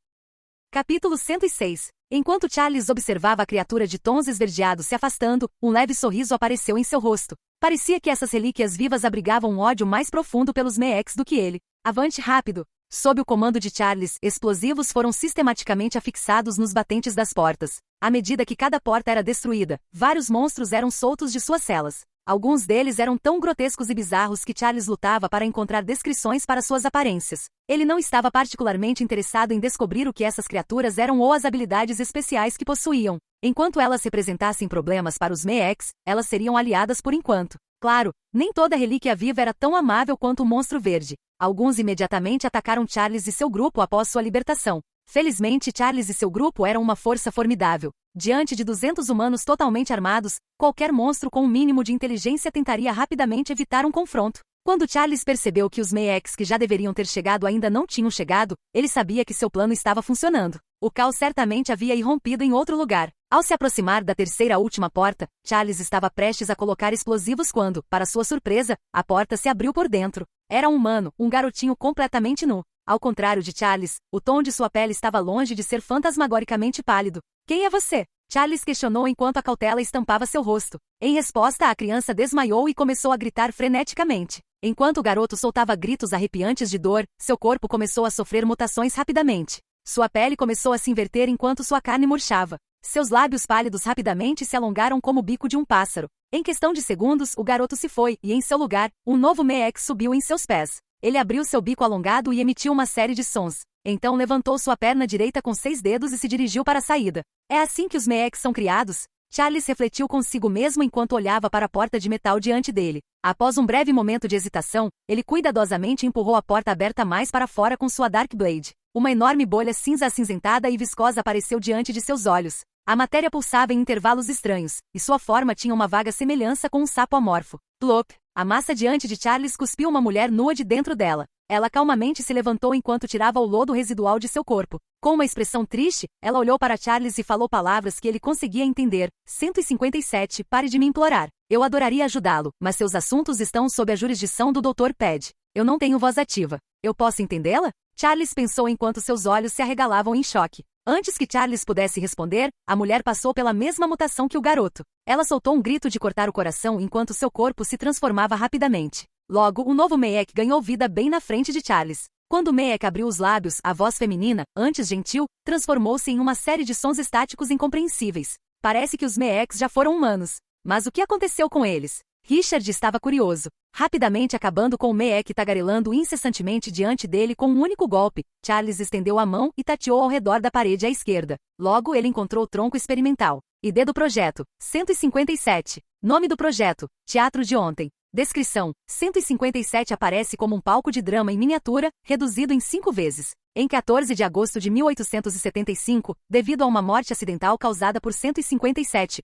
Capítulo 106. Enquanto Charles observava a criatura de tons esverdeados se afastando, um leve sorriso apareceu em seu rosto. Parecia que essas relíquias vivas abrigavam um ódio mais profundo pelos Meex do que ele. Avante rápido! Sob o comando de Charles, explosivos foram sistematicamente afixados nos batentes das portas. À medida que cada porta era destruída, vários monstros eram soltos de suas celas. Alguns deles eram tão grotescos e bizarros que Charles lutava para encontrar descrições para suas aparências. Ele não estava particularmente interessado em descobrir o que essas criaturas eram ou as habilidades especiais que possuíam. Enquanto elas representassem problemas para os Meex, elas seriam aliadas por enquanto. Claro, nem toda relíquia viva era tão amável quanto o monstro verde. Alguns imediatamente atacaram Charles e seu grupo após sua libertação. Felizmente, Charles e seu grupo eram uma força formidável. Diante de 200 humanos totalmente armados, qualquer monstro com um mínimo de inteligência tentaria rapidamente evitar um confronto. Quando Charles percebeu que os Meex que já deveriam ter chegado ainda não tinham chegado, ele sabia que seu plano estava funcionando. O caos certamente havia irrompido em outro lugar. Ao se aproximar da terceira última porta, Charles estava prestes a colocar explosivos quando, para sua surpresa, a porta se abriu por dentro. Era um humano, um garotinho completamente nu. Ao contrário de Charles, o tom de sua pele estava longe de ser fantasmagoricamente pálido. Quem é você? Charles questionou enquanto a cautela estampava seu rosto. Em resposta, a criança desmaiou e começou a gritar freneticamente. Enquanto o garoto soltava gritos arrepiantes de dor, seu corpo começou a sofrer mutações rapidamente. Sua pele começou a se inverter enquanto sua carne murchava. Seus lábios pálidos rapidamente se alongaram como o bico de um pássaro. Em questão de segundos, o garoto se foi, e em seu lugar, um novo Meex subiu em seus pés. Ele abriu seu bico alongado e emitiu uma série de sons. Então levantou sua perna direita com 6 dedos e se dirigiu para a saída. É assim que os Meex são criados? Charles refletiu consigo mesmo enquanto olhava para a porta de metal diante dele. Após um breve momento de hesitação, ele cuidadosamente empurrou a porta aberta mais para fora com sua Dark Blade. Uma enorme bolha cinza acinzentada e viscosa apareceu diante de seus olhos. A matéria pulsava em intervalos estranhos, e sua forma tinha uma vaga semelhança com um sapo amorfo. Plop! A massa diante de Charles cuspiu uma mulher nua de dentro dela. Ela calmamente se levantou enquanto tirava o lodo residual de seu corpo. Com uma expressão triste, ela olhou para Charles e falou palavras que ele conseguia entender. 157, pare de me implorar. Eu adoraria ajudá-lo, mas seus assuntos estão sob a jurisdição do Dr. Ped. Eu não tenho voz ativa. Eu posso entendê-la? Charles pensou enquanto seus olhos se arregalavam em choque. Antes que Charles pudesse responder, a mulher passou pela mesma mutação que o garoto. Ela soltou um grito de cortar o coração enquanto seu corpo se transformava rapidamente. Logo, o novo Meek ganhou vida bem na frente de Charles. Quando o Meek abriu os lábios, a voz feminina, antes gentil, transformou-se em uma série de sons estáticos incompreensíveis. Parece que os Meeks já foram humanos. Mas o que aconteceu com eles? Richard estava curioso. Rapidamente acabando com o Meek tagarelando incessantemente diante dele com um único golpe, Charles estendeu a mão e tateou ao redor da parede à esquerda. Logo ele encontrou o tronco experimental. ID do projeto, 157. Nome do projeto, Teatro de Ontem. Descrição, 157 aparece como um palco de drama em miniatura, reduzido em 5 vezes. Em 14 de agosto de 1875, devido a uma morte acidental causada por 157,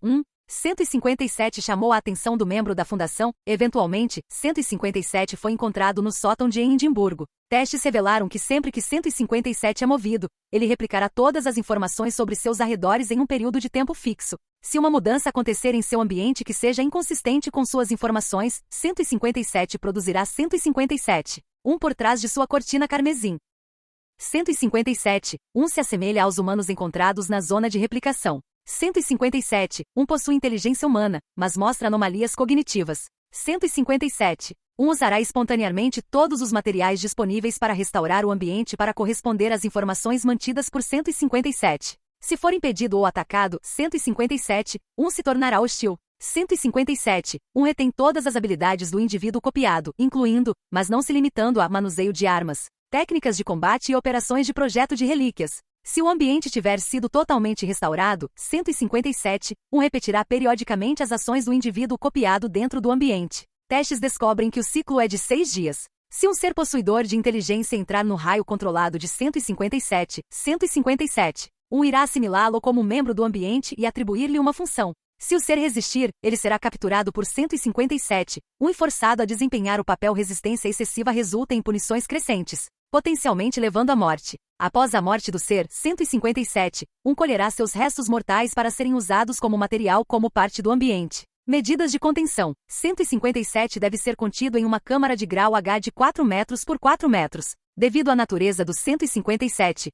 157 chamou a atenção do membro da fundação. Eventualmente, 157 foi encontrado no sótão de Edimburgo. Testes revelaram que sempre que 157 é movido, ele replicará todas as informações sobre seus arredores em um período de tempo fixo. Se uma mudança acontecer em seu ambiente que seja inconsistente com suas informações, 157 produzirá 157, por trás de sua cortina carmesim. 157, se assemelha aos humanos encontrados na zona de replicação. 157. Possui inteligência humana, mas mostra anomalias cognitivas. 157. Usará espontaneamente todos os materiais disponíveis para restaurar o ambiente para corresponder às informações mantidas por 157. Se for impedido ou atacado, 157, se tornará hostil. 157. Retém todas as habilidades do indivíduo copiado, incluindo, mas não se limitando a, manuseio de armas, técnicas de combate e operações de projeto de relíquias. Se o ambiente tiver sido totalmente restaurado, 157, repetirá periodicamente as ações do indivíduo copiado dentro do ambiente. Testes descobrem que o ciclo é de 6 dias. Se um ser possuidor de inteligência entrar no raio controlado de 157, 157, irá assimilá-lo como membro do ambiente e atribuir-lhe uma função. Se o ser resistir, ele será capturado por 157, e forçado a desempenhar o papel. Resistência excessiva resulta em punições crescentes, potencialmente levando à morte. Após a morte do ser, 157, colherá seus restos mortais para serem usados como material como parte do ambiente. Medidas de contenção. 157 deve ser contido em uma câmara de grau H de 4 metros por 4 metros. Devido à natureza do 157,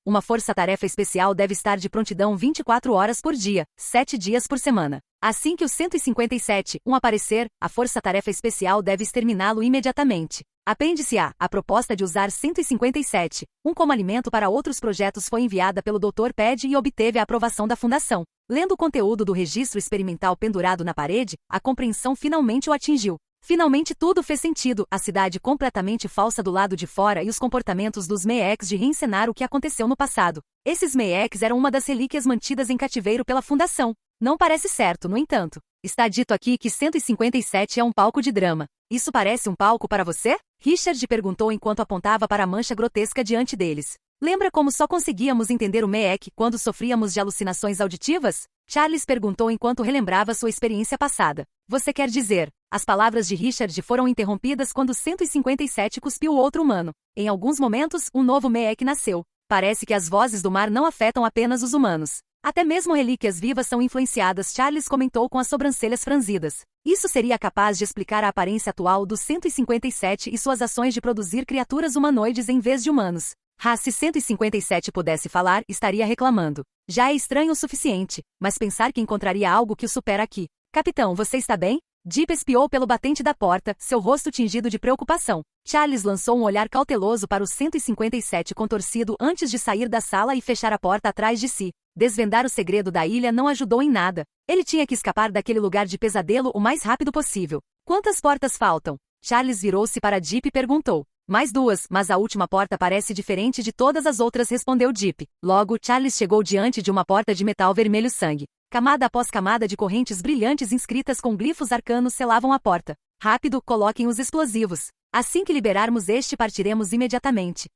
uma força-tarefa especial deve estar de prontidão 24 horas por dia, 7 dias por semana. Assim que o 157, aparecer, a força-tarefa especial deve exterminá-lo imediatamente. Apêndice A. A proposta de usar 157, como alimento para outros projetos foi enviada pelo Dr. Ped e obteve a aprovação da Fundação. Lendo o conteúdo do registro experimental pendurado na parede, a compreensão finalmente o atingiu. Finalmente tudo fez sentido, a cidade completamente falsa do lado de fora e os comportamentos dos MEX de reencenar o que aconteceu no passado. Esses MEX eram uma das relíquias mantidas em cativeiro pela Fundação. Não parece certo, no entanto. Está dito aqui que 157 é um palco de drama. Isso parece um palco para você? Richard perguntou enquanto apontava para a mancha grotesca diante deles. Lembra como só conseguíamos entender o MEC quando sofríamos de alucinações auditivas? Charles perguntou enquanto relembrava sua experiência passada. Você quer dizer? As palavras de Richard foram interrompidas quando 157 cuspiu outro humano. Em alguns momentos, um novo MEC nasceu. Parece que as vozes do mar não afetam apenas os humanos. Até mesmo relíquias vivas são influenciadas, Charles comentou com as sobrancelhas franzidas. Isso seria capaz de explicar a aparência atual do 157 e suas ações de produzir criaturas humanoides em vez de humanos. Se 157 pudesse falar, estaria reclamando. Já é estranho o suficiente, mas pensar que encontraria algo que o supera aqui. Capitão, você está bem? Deep espiou pelo batente da porta, seu rosto tingido de preocupação. Charles lançou um olhar cauteloso para o 157 contorcido antes de sair da sala e fechar a porta atrás de si. Desvendar o segredo da ilha não ajudou em nada. Ele tinha que escapar daquele lugar de pesadelo o mais rápido possível. Quantas portas faltam? Charles virou-se para Deep e perguntou. Mais 2, mas a última porta parece diferente de todas as outras, respondeu Deep. Logo, Charles chegou diante de uma porta de metal vermelho sangue. Camada após camada de correntes brilhantes inscritas com glifos arcanos selavam a porta. Rápido, coloquem os explosivos. Assim que liberarmos este, partiremos imediatamente.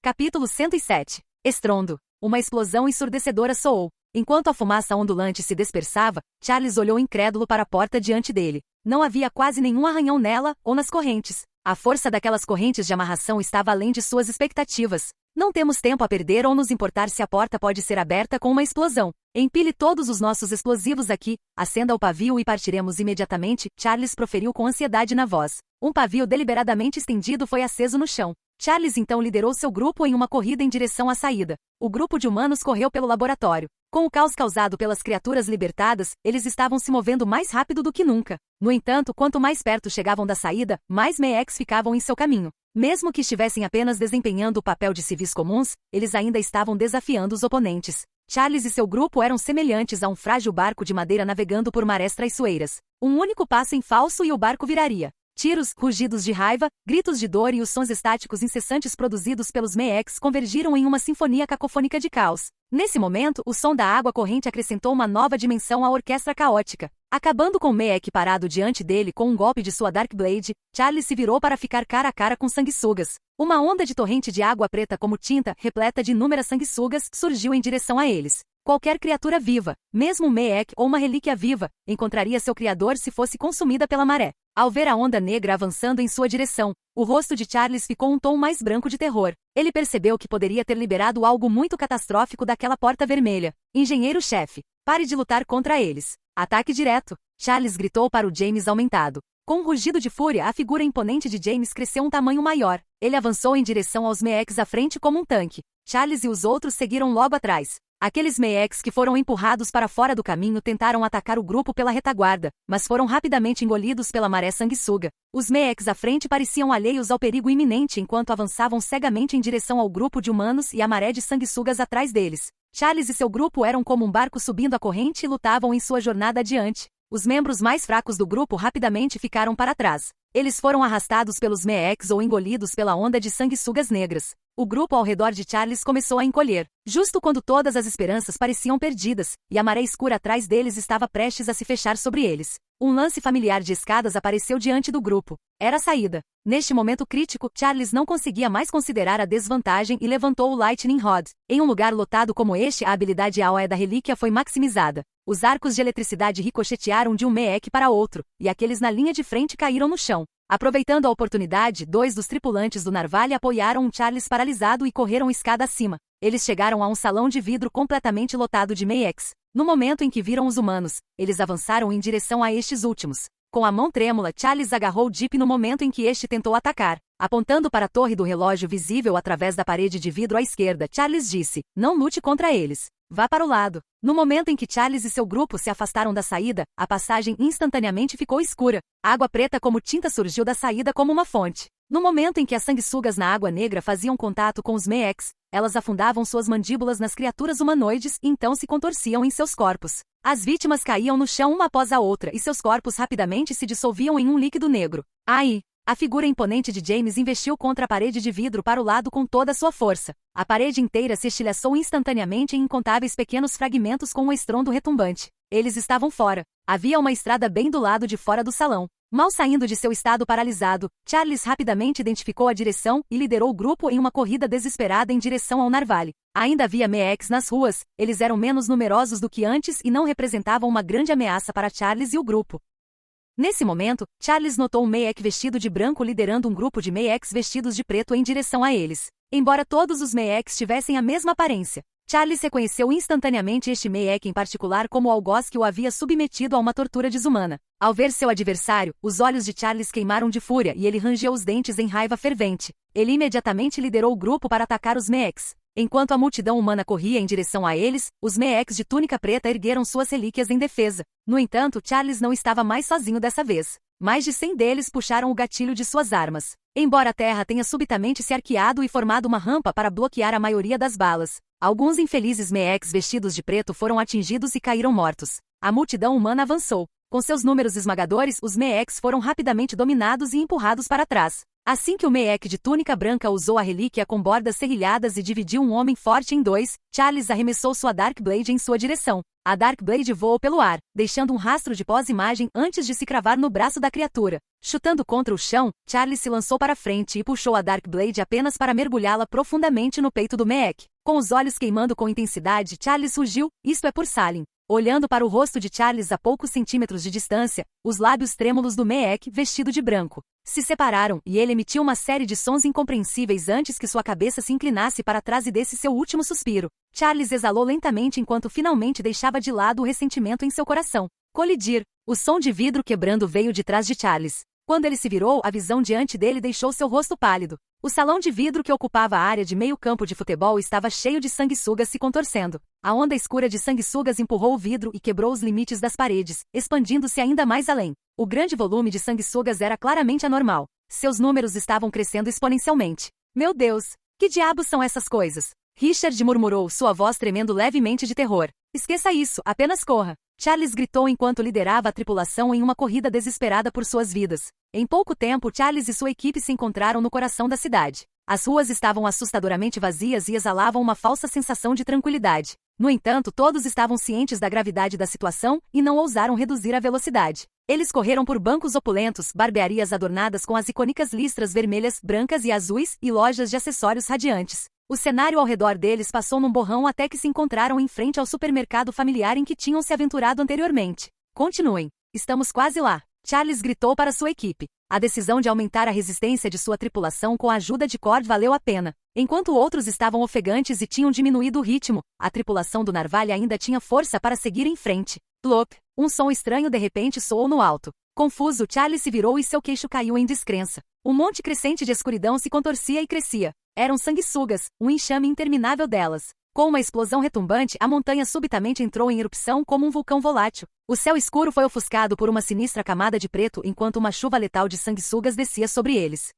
Capítulo 107. Estrondo. Uma explosão ensurdecedora soou. Enquanto a fumaça ondulante se dispersava, Charles olhou incrédulo para a porta diante dele. Não havia quase nenhum arranhão nela ou nas correntes. A força daquelas correntes de amarração estava além de suas expectativas. Não temos tempo a perder ou nos importar se a porta pode ser aberta com uma explosão. Empilhe todos os nossos explosivos aqui, acenda o pavio e partiremos imediatamente, Charles proferiu com ansiedade na voz. Um pavio deliberadamente estendido foi aceso no chão. Charles então liderou seu grupo em uma corrida em direção à saída. O grupo de humanos correu pelo laboratório. Com o caos causado pelas criaturas libertadas, eles estavam se movendo mais rápido do que nunca. No entanto, quanto mais perto chegavam da saída, mais MEX ficavam em seu caminho. Mesmo que estivessem apenas desempenhando o papel de civis comuns, eles ainda estavam desafiando os oponentes. Charles e seu grupo eram semelhantes a um frágil barco de madeira navegando por marés traiçoeiras. Um único passo em falso e o barco viraria. Tiros, rugidos de raiva, gritos de dor e os sons estáticos incessantes produzidos pelos MEX convergiram em uma sinfonia cacofônica de caos. Nesse momento, o som da água corrente acrescentou uma nova dimensão à orquestra caótica. Acabando com MEC parado diante dele com um golpe de sua Dark Blade, Charles se virou para ficar cara a cara com sanguessugas. Uma onda de torrente de água preta como tinta, repleta de inúmeras sanguessugas, surgiu em direção a eles. Qualquer criatura viva, mesmo um MEC ou uma relíquia viva, encontraria seu criador se fosse consumida pela maré. Ao ver a onda negra avançando em sua direção, o rosto de Charles ficou um tom mais branco de terror. Ele percebeu que poderia ter liberado algo muito catastrófico daquela porta vermelha. Engenheiro-chefe, pare de lutar contra eles. Ataque direto. Charles gritou para o James aumentado. Com um rugido de fúria, a figura imponente de James cresceu um tamanho maior. Ele avançou em direção aos MEX à frente como um tanque. Charles e os outros seguiram logo atrás. Aqueles Meex que foram empurrados para fora do caminho tentaram atacar o grupo pela retaguarda, mas foram rapidamente engolidos pela maré sanguessuga. Os Meex à frente pareciam alheios ao perigo iminente enquanto avançavam cegamente em direção ao grupo de humanos e a maré de sanguessugas atrás deles. Charles e seu grupo eram como um barco subindo a corrente e lutavam em sua jornada adiante. Os membros mais fracos do grupo rapidamente ficaram para trás. Eles foram arrastados pelos Meex ou engolidos pela onda de sanguessugas negras. O grupo ao redor de Charles começou a encolher, justo quando todas as esperanças pareciam perdidas, e a maré escura atrás deles estava prestes a se fechar sobre eles. Um lance familiar de escadas apareceu diante do grupo. Era a saída. Neste momento crítico, Charles não conseguia mais considerar a desvantagem e levantou o Lightning Rod. Em um lugar lotado como este, a habilidade AOE da relíquia foi maximizada. Os arcos de eletricidade ricochetearam de um Meek para outro, e aqueles na linha de frente caíram no chão. Aproveitando a oportunidade, 2 dos tripulantes do Narvalha apoiaram um Charles paralisado e correram escada acima. Eles chegaram a um salão de vidro completamente lotado de Meex. No momento em que viram os humanos, eles avançaram em direção a estes últimos. Com a mão trêmula, Charles agarrou Deep no momento em que este tentou atacar. Apontando para a torre do relógio visível através da parede de vidro à esquerda, Charles disse: "Não lute contra eles. Vá para o lado." No momento em que Charles e seu grupo se afastaram da saída, a passagem instantaneamente ficou escura. Água preta como tinta surgiu da saída como uma fonte. No momento em que as sanguessugas na água negra faziam contato com os Meex, elas afundavam suas mandíbulas nas criaturas humanoides e então se contorciam em seus corpos. As vítimas caíam no chão uma após a outra e seus corpos rapidamente se dissolviam em um líquido negro. Aí, a figura imponente de James investiu contra a parede de vidro para o lado com toda a sua força. A parede inteira se estilhaçou instantaneamente em incontáveis pequenos fragmentos com um estrondo retumbante. Eles estavam fora. Havia uma estrada bem do lado de fora do salão. Mal saindo de seu estado paralisado, Charles rapidamente identificou a direção e liderou o grupo em uma corrida desesperada em direção ao Narvalha. Ainda havia Meex nas ruas, eles eram menos numerosos do que antes e não representavam uma grande ameaça para Charles e o grupo. Nesse momento, Charles notou um Meek vestido de branco liderando um grupo de Meex vestidos de preto em direção a eles. Embora todos os Meex tivessem a mesma aparência, Charles reconheceu instantaneamente este Meek em particular como o algoz que o havia submetido a uma tortura desumana. Ao ver seu adversário, os olhos de Charles queimaram de fúria e ele rangeu os dentes em raiva fervente. Ele imediatamente liderou o grupo para atacar os Meex. Enquanto a multidão humana corria em direção a eles, os Meex de túnica preta ergueram suas relíquias em defesa. No entanto, Charles não estava mais sozinho dessa vez. Mais de 100 deles puxaram o gatilho de suas armas. Embora a terra tenha subitamente se arqueado e formado uma rampa para bloquear a maioria das balas, alguns infelizes Meex vestidos de preto foram atingidos e caíram mortos. A multidão humana avançou. Com seus números esmagadores, os Meex foram rapidamente dominados e empurrados para trás. Assim que o Meek de túnica branca usou a relíquia com bordas serrilhadas e dividiu um homem forte em 2, Charles arremessou sua Dark Blade em sua direção. A Dark Blade voou pelo ar, deixando um rastro de pós-imagem antes de se cravar no braço da criatura. Chutando contra o chão, Charles se lançou para frente e puxou a Dark Blade apenas para mergulhá-la profundamente no peito do Meek. Com os olhos queimando com intensidade, Charles rugiu: "Isto é por Salem." Olhando para o rosto de Charles a poucos centímetros de distância, os lábios trêmulos do Meek, vestido de branco, se separaram e ele emitiu uma série de sons incompreensíveis antes que sua cabeça se inclinasse para trás e desse seu último suspiro. Charles exalou lentamente enquanto finalmente deixava de lado o ressentimento em seu coração. Colidir. O som de vidro quebrando veio de trás de Charles. Quando ele se virou, a visão diante dele deixou seu rosto pálido. O salão de vidro que ocupava a área de meio campo de futebol estava cheio de sanguessugas se contorcendo. A onda escura de sanguessugas empurrou o vidro e quebrou os limites das paredes, expandindo-se ainda mais além. O grande volume de sanguessugas era claramente anormal. Seus números estavam crescendo exponencialmente. "Meu Deus! Que diabos são essas coisas?" Richard murmurou, sua voz tremendo levemente de terror. "Esqueça isso, apenas corra." Charles gritou enquanto liderava a tripulação em uma corrida desesperada por suas vidas. Em pouco tempo, Charles e sua equipe se encontraram no coração da cidade. As ruas estavam assustadoramente vazias e exalavam uma falsa sensação de tranquilidade. No entanto, todos estavam cientes da gravidade da situação e não ousaram reduzir a velocidade. Eles correram por bancos opulentos, barbearias adornadas com as icônicas listras vermelhas, brancas e azuis, e lojas de acessórios radiantes. O cenário ao redor deles passou num borrão até que se encontraram em frente ao supermercado familiar em que tinham se aventurado anteriormente. "Continuem. Estamos quase lá." Charles gritou para sua equipe. A decisão de aumentar a resistência de sua tripulação com a ajuda de Cord valeu a pena. Enquanto outros estavam ofegantes e tinham diminuído o ritmo, a tripulação do Narvalha ainda tinha força para seguir em frente. Plop! Um som estranho de repente soou no alto. Confuso, Charles se virou e seu queixo caiu em descrença. Um monte crescente de escuridão se contorcia e crescia. Eram sanguessugas, um enxame interminável delas. Com uma explosão retumbante, a montanha subitamente entrou em erupção como um vulcão volátil. O céu escuro foi ofuscado por uma sinistra camada de preto enquanto uma chuva letal de sanguessugas descia sobre eles.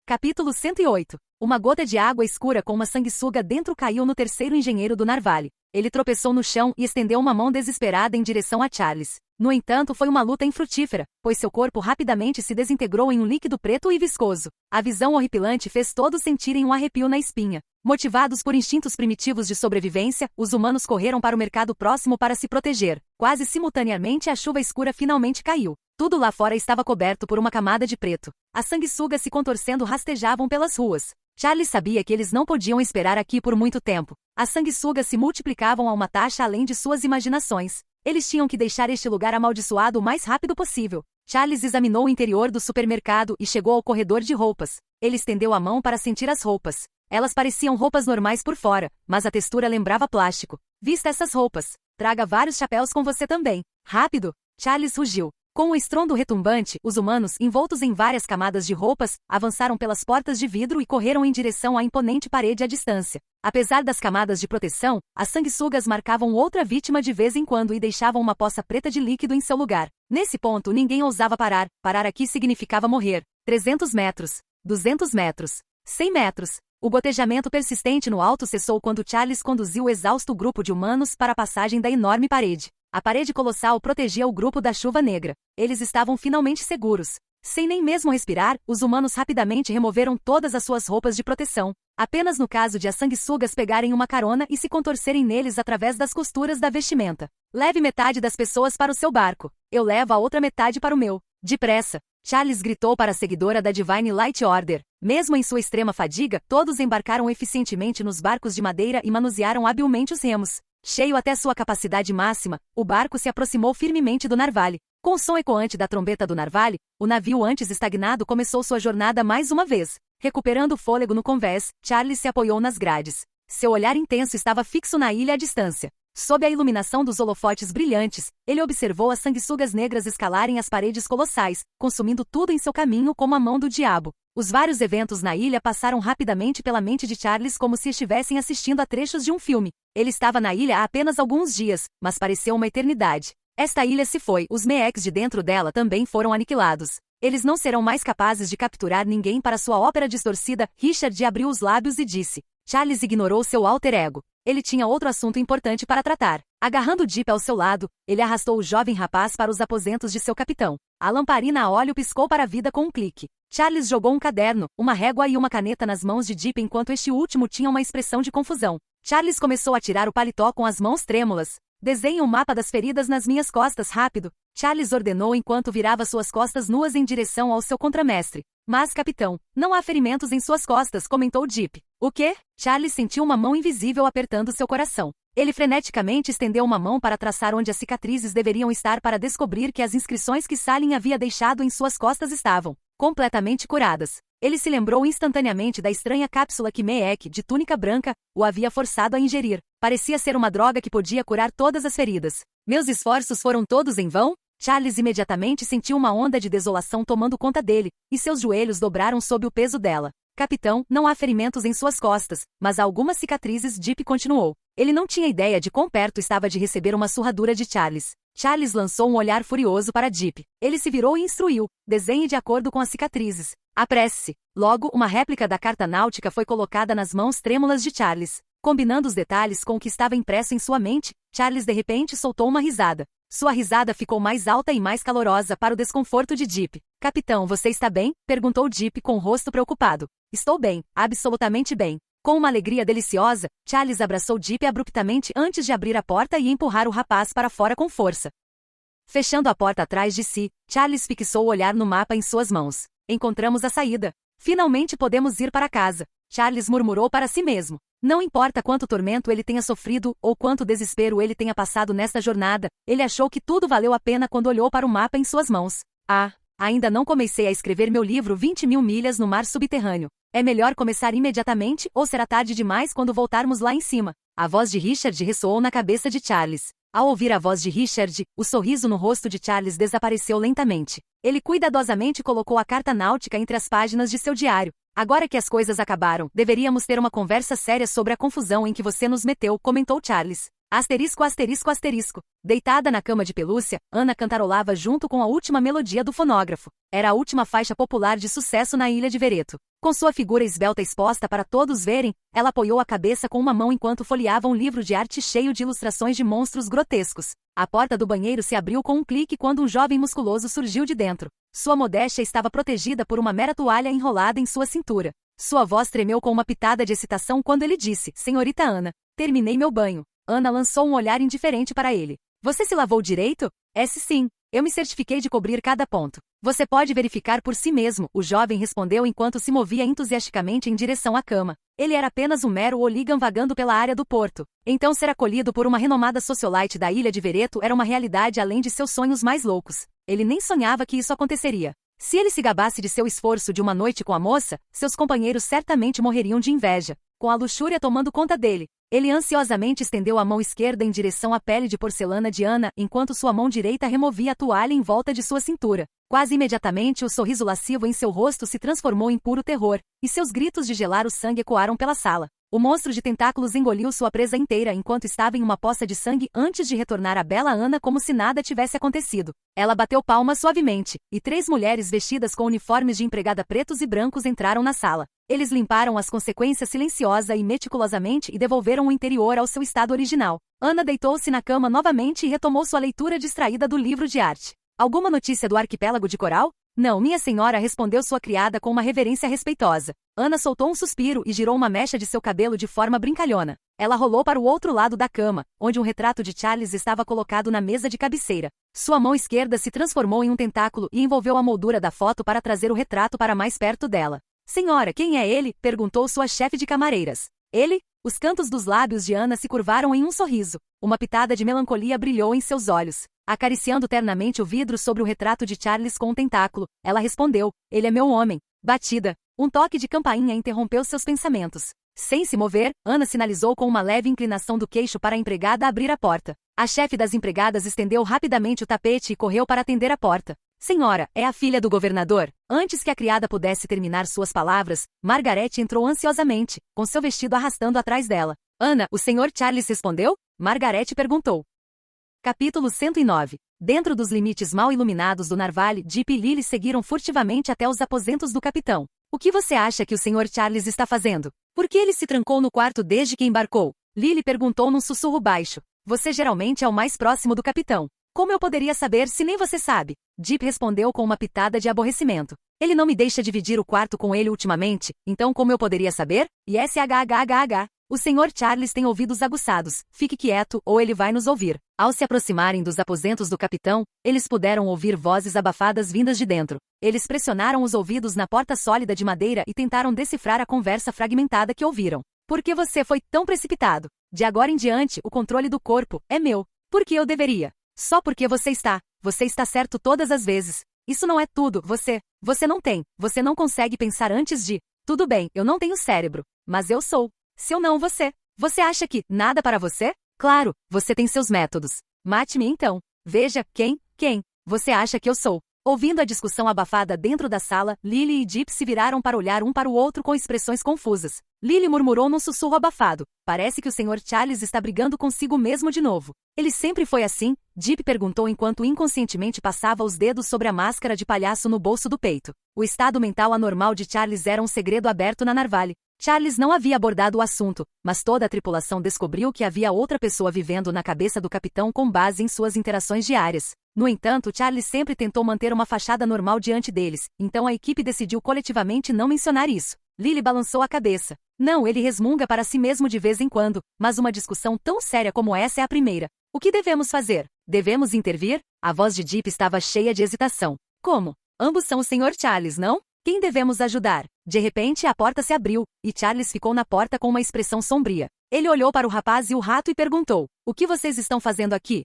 Capítulo 108. Uma gota de água escura com uma sanguessuga dentro caiu no terceiro engenheiro do Narvale. Ele tropeçou no chão e estendeu uma mão desesperada em direção a Charles. No entanto, foi uma luta infrutífera, pois seu corpo rapidamente se desintegrou em um líquido preto e viscoso. A visão horripilante fez todos sentirem um arrepio na espinha. Motivados por instintos primitivos de sobrevivência, os humanos correram para o mercado próximo para se proteger. Quase simultaneamente, a chuva escura finalmente caiu. Tudo lá fora estava coberto por uma camada de preto. As sanguessugas se contorcendo rastejavam pelas ruas. Charles sabia que eles não podiam esperar aqui por muito tempo. As sanguessugas se multiplicavam a uma taxa além de suas imaginações. Eles tinham que deixar este lugar amaldiçoado o mais rápido possível. Charles examinou o interior do supermercado e chegou ao corredor de roupas. Ele estendeu a mão para sentir as roupas. Elas pareciam roupas normais por fora, mas a textura lembrava plástico. Vista essas roupas. Traga vários chapéus com você também. Rápido! Charles rugiu. Com um estrondo retumbante, os humanos, envoltos em várias camadas de roupas, avançaram pelas portas de vidro e correram em direção à imponente parede à distância. Apesar das camadas de proteção, as sanguessugas marcavam outra vítima de vez em quando e deixavam uma poça preta de líquido em seu lugar. Nesse ponto, ninguém ousava parar. Parar aqui significava morrer. 300 metros. 200 metros. 100 metros. O gotejamento persistente no alto cessou quando Charles conduziu o exausto grupo de humanos para a passagem da enorme parede. A parede colossal protegia o grupo da chuva negra. Eles estavam finalmente seguros. Sem nem mesmo respirar, os humanos rapidamente removeram todas as suas roupas de proteção. Apenas no caso de as sanguessugas pegarem uma carona e se contorcerem neles através das costuras da vestimenta. Leve metade das pessoas para o seu barco. Eu levo a outra metade para o meu. Depressa! Charles gritou para a seguidora da Divine Light Order. Mesmo em sua extrema fadiga, todos embarcaram eficientemente nos barcos de madeira e manusearam habilmente os remos. Cheio até sua capacidade máxima, o barco se aproximou firmemente do Narvale. Com o som ecoante da trombeta do Narvale, o navio antes estagnado começou sua jornada mais uma vez. Recuperando o fôlego no convés, Charles se apoiou nas grades. Seu olhar intenso estava fixo na ilha à distância. Sob a iluminação dos holofotes brilhantes, ele observou as sanguessugas negras escalarem as paredes colossais, consumindo tudo em seu caminho como a mão do diabo. Os vários eventos na ilha passaram rapidamente pela mente de Charles como se estivessem assistindo a trechos de um filme. Ele estava na ilha há apenas alguns dias, mas pareceu uma eternidade. Esta ilha se foi, os Meeks de dentro dela também foram aniquilados. Eles não serão mais capazes de capturar ninguém para sua ópera distorcida. Richard abriu os lábios e disse. Charles ignorou seu alter ego. Ele tinha outro assunto importante para tratar. Agarrando Deep ao seu lado, ele arrastou o jovem rapaz para os aposentos de seu capitão. A lamparina a óleo piscou para a vida com um clique. Charles jogou um caderno, uma régua e uma caneta nas mãos de Deep enquanto este último tinha uma expressão de confusão. Charles começou a tirar o paletó com as mãos trêmulas. Desenhe um mapa das feridas nas minhas costas rápido. Charles ordenou enquanto virava suas costas nuas em direção ao seu contramestre. Mas, capitão, não há ferimentos em suas costas, comentou Deep. O quê? Charles sentiu uma mão invisível apertando seu coração. Ele freneticamente estendeu uma mão para traçar onde as cicatrizes deveriam estar para descobrir que as inscrições que Salin havia deixado em suas costas estavam completamente curadas. Ele se lembrou instantaneamente da estranha cápsula que Meek, de túnica branca, o havia forçado a ingerir. Parecia ser uma droga que podia curar todas as feridas. Meus esforços foram todos em vão? Charles imediatamente sentiu uma onda de desolação tomando conta dele, e seus joelhos dobraram sob o peso dela. Capitão, não há ferimentos em suas costas, mas há algumas cicatrizes. Deep continuou. Ele não tinha ideia de quão perto estava de receber uma surradura de Charles. Charles lançou um olhar furioso para Deep. Ele se virou e instruiu. Desenhe de acordo com as cicatrizes. Apresse-se. Logo, uma réplica da carta náutica foi colocada nas mãos trêmulas de Charles. Combinando os detalhes com o que estava impresso em sua mente, Charles de repente soltou uma risada. Sua risada ficou mais alta e mais calorosa para o desconforto de Deep. Capitão, você está bem? Perguntou Deep com o rosto preocupado. Estou bem, absolutamente bem. Com uma alegria deliciosa, Charles abraçou Deep abruptamente antes de abrir a porta e empurrar o rapaz para fora com força. Fechando a porta atrás de si, Charles fixou o olhar no mapa em suas mãos. Encontramos a saída. Finalmente podemos ir para casa. Charles murmurou para si mesmo. Não importa quanto tormento ele tenha sofrido ou quanto desespero ele tenha passado nesta jornada, ele achou que tudo valeu a pena quando olhou para o mapa em suas mãos. Ainda não comecei a escrever meu livro 20.000 milhas no mar subterrâneo. É melhor começar imediatamente ou será tarde demais quando voltarmos lá em cima? A voz de Richard ressoou na cabeça de Charles. Ao ouvir a voz de Richard, o sorriso no rosto de Charles desapareceu lentamente. Ele cuidadosamente colocou a carta náutica entre as páginas de seu diário. Agora que as coisas acabaram, deveríamos ter uma conversa séria sobre a confusão em que você nos meteu, comentou Charles. Asterisco, asterisco, asterisco. Deitada na cama de pelúcia, Ana cantarolava junto com a última melodia do fonógrafo. Era a última faixa popular de sucesso na ilha de Vereto. Com sua figura esbelta exposta para todos verem, ela apoiou a cabeça com uma mão enquanto folheava um livro de arte cheio de ilustrações de monstros grotescos. A porta do banheiro se abriu com um clique quando um jovem musculoso surgiu de dentro. Sua modéstia estava protegida por uma mera toalha enrolada em sua cintura. Sua voz tremeu com uma pitada de excitação quando ele disse: Senhorita Ana, terminei meu banho. Ana lançou um olhar indiferente para ele. Você se lavou direito? Sim. Eu me certifiquei de cobrir cada ponto. Você pode verificar por si mesmo, o jovem respondeu enquanto se movia entusiasticamente em direção à cama. Ele era apenas um mero hooligan vagando pela área do porto. Então ser acolhido por uma renomada socialite da ilha de Vereto era uma realidade além de seus sonhos mais loucos. Ele nem sonhava que isso aconteceria. Se ele se gabasse de seu esforço de uma noite com a moça, seus companheiros certamente morreriam de inveja, com a luxúria tomando conta dele. Ele ansiosamente estendeu a mão esquerda em direção à pele de porcelana de Ana, enquanto sua mão direita removia a toalha em volta de sua cintura. Quase imediatamente o sorriso lascivo em seu rosto se transformou em puro terror, e seus gritos de gelar o sangue ecoaram pela sala. O monstro de tentáculos engoliu sua presa inteira enquanto estava em uma poça de sangue antes de retornar à bela Ana como se nada tivesse acontecido. Ela bateu palmas suavemente, e 3 mulheres vestidas com uniformes de empregada pretos e brancos entraram na sala. Eles limparam as consequências silenciosa e meticulosamente e devolveram o interior ao seu estado original. Ana deitou-se na cama novamente e retomou sua leitura distraída do livro de arte. Alguma notícia do arquipélago de Coral? Não, minha senhora, respondeu sua criada com uma reverência respeitosa. Ana soltou um suspiro e girou uma mecha de seu cabelo de forma brincalhona. Ela rolou para o outro lado da cama, onde um retrato de Charles estava colocado na mesa de cabeceira. Sua mão esquerda se transformou em um tentáculo e envolveu a moldura da foto para trazer o retrato para mais perto dela. Senhora, quem é ele? Perguntou sua chefe de camareiras. Ele? Os cantos dos lábios de Ana se curvaram em um sorriso. Uma pitada de melancolia brilhou em seus olhos. Acariciando ternamente o vidro sobre o retrato de Charles com um tentáculo, ela respondeu: ele é meu homem. Batida. Um toque de campainha interrompeu seus pensamentos. Sem se mover, Ana sinalizou com uma leve inclinação do queixo para a empregada abrir a porta. A chefe das empregadas estendeu rapidamente o tapete e correu para atender a porta. Senhora, é a filha do governador? Antes que a criada pudesse terminar suas palavras, Margaret entrou ansiosamente, com seu vestido arrastando atrás dela. Ana, o senhor Charles respondeu? Margaret perguntou. Capítulo 109. Dentro dos limites mal iluminados do Narvale, Deep e Lily seguiram furtivamente até os aposentos do capitão. O que você acha que o senhor Charles está fazendo? Por que ele se trancou no quarto desde que embarcou? Lily perguntou num sussurro baixo. Você geralmente é o mais próximo do capitão. Como eu poderia saber se nem você sabe? Deep respondeu com uma pitada de aborrecimento. Ele não me deixa dividir o quarto com ele ultimamente, então como eu poderia saber? SHHHH. O senhor Charles tem ouvidos aguçados. Fique quieto, ou ele vai nos ouvir. Ao se aproximarem dos aposentos do capitão, eles puderam ouvir vozes abafadas vindas de dentro. Eles pressionaram os ouvidos na porta sólida de madeira e tentaram decifrar a conversa fragmentada que ouviram. Por que você foi tão precipitado? De agora em diante, o controle do corpo é meu. Por que eu deveria? Só porque você está certo todas as vezes. Isso não é tudo, você não consegue pensar antes de. Tudo bem, eu não tenho cérebro, mas eu sou. Se eu não você acha que nada para você? Claro, você tem seus métodos. Mate-me então. Veja, quem você acha que eu sou? Ouvindo a discussão abafada dentro da sala, Lily e Deep se viraram para olhar um para o outro com expressões confusas. Lily murmurou num sussurro abafado. Parece que o Sr. Charles está brigando consigo mesmo de novo. Ele sempre foi assim? Deep perguntou enquanto inconscientemente passava os dedos sobre a máscara de palhaço no bolso do peito. O estado mental anormal de Charles era um segredo aberto na Narvale. Charles não havia abordado o assunto, mas toda a tripulação descobriu que havia outra pessoa vivendo na cabeça do capitão com base em suas interações diárias. No entanto, Charles sempre tentou manter uma fachada normal diante deles, então a equipe decidiu coletivamente não mencionar isso. Lily balançou a cabeça. Não, ele resmunga para si mesmo de vez em quando, mas uma discussão tão séria como essa é a primeira. O que devemos fazer? Devemos intervir? A voz de Deep estava cheia de hesitação. Como? Ambos são o Sr. Charles, não? Quem devemos ajudar? De repente a porta se abriu, e Charles ficou na porta com uma expressão sombria. Ele olhou para o rapaz e o rato e perguntou: o que vocês estão fazendo aqui?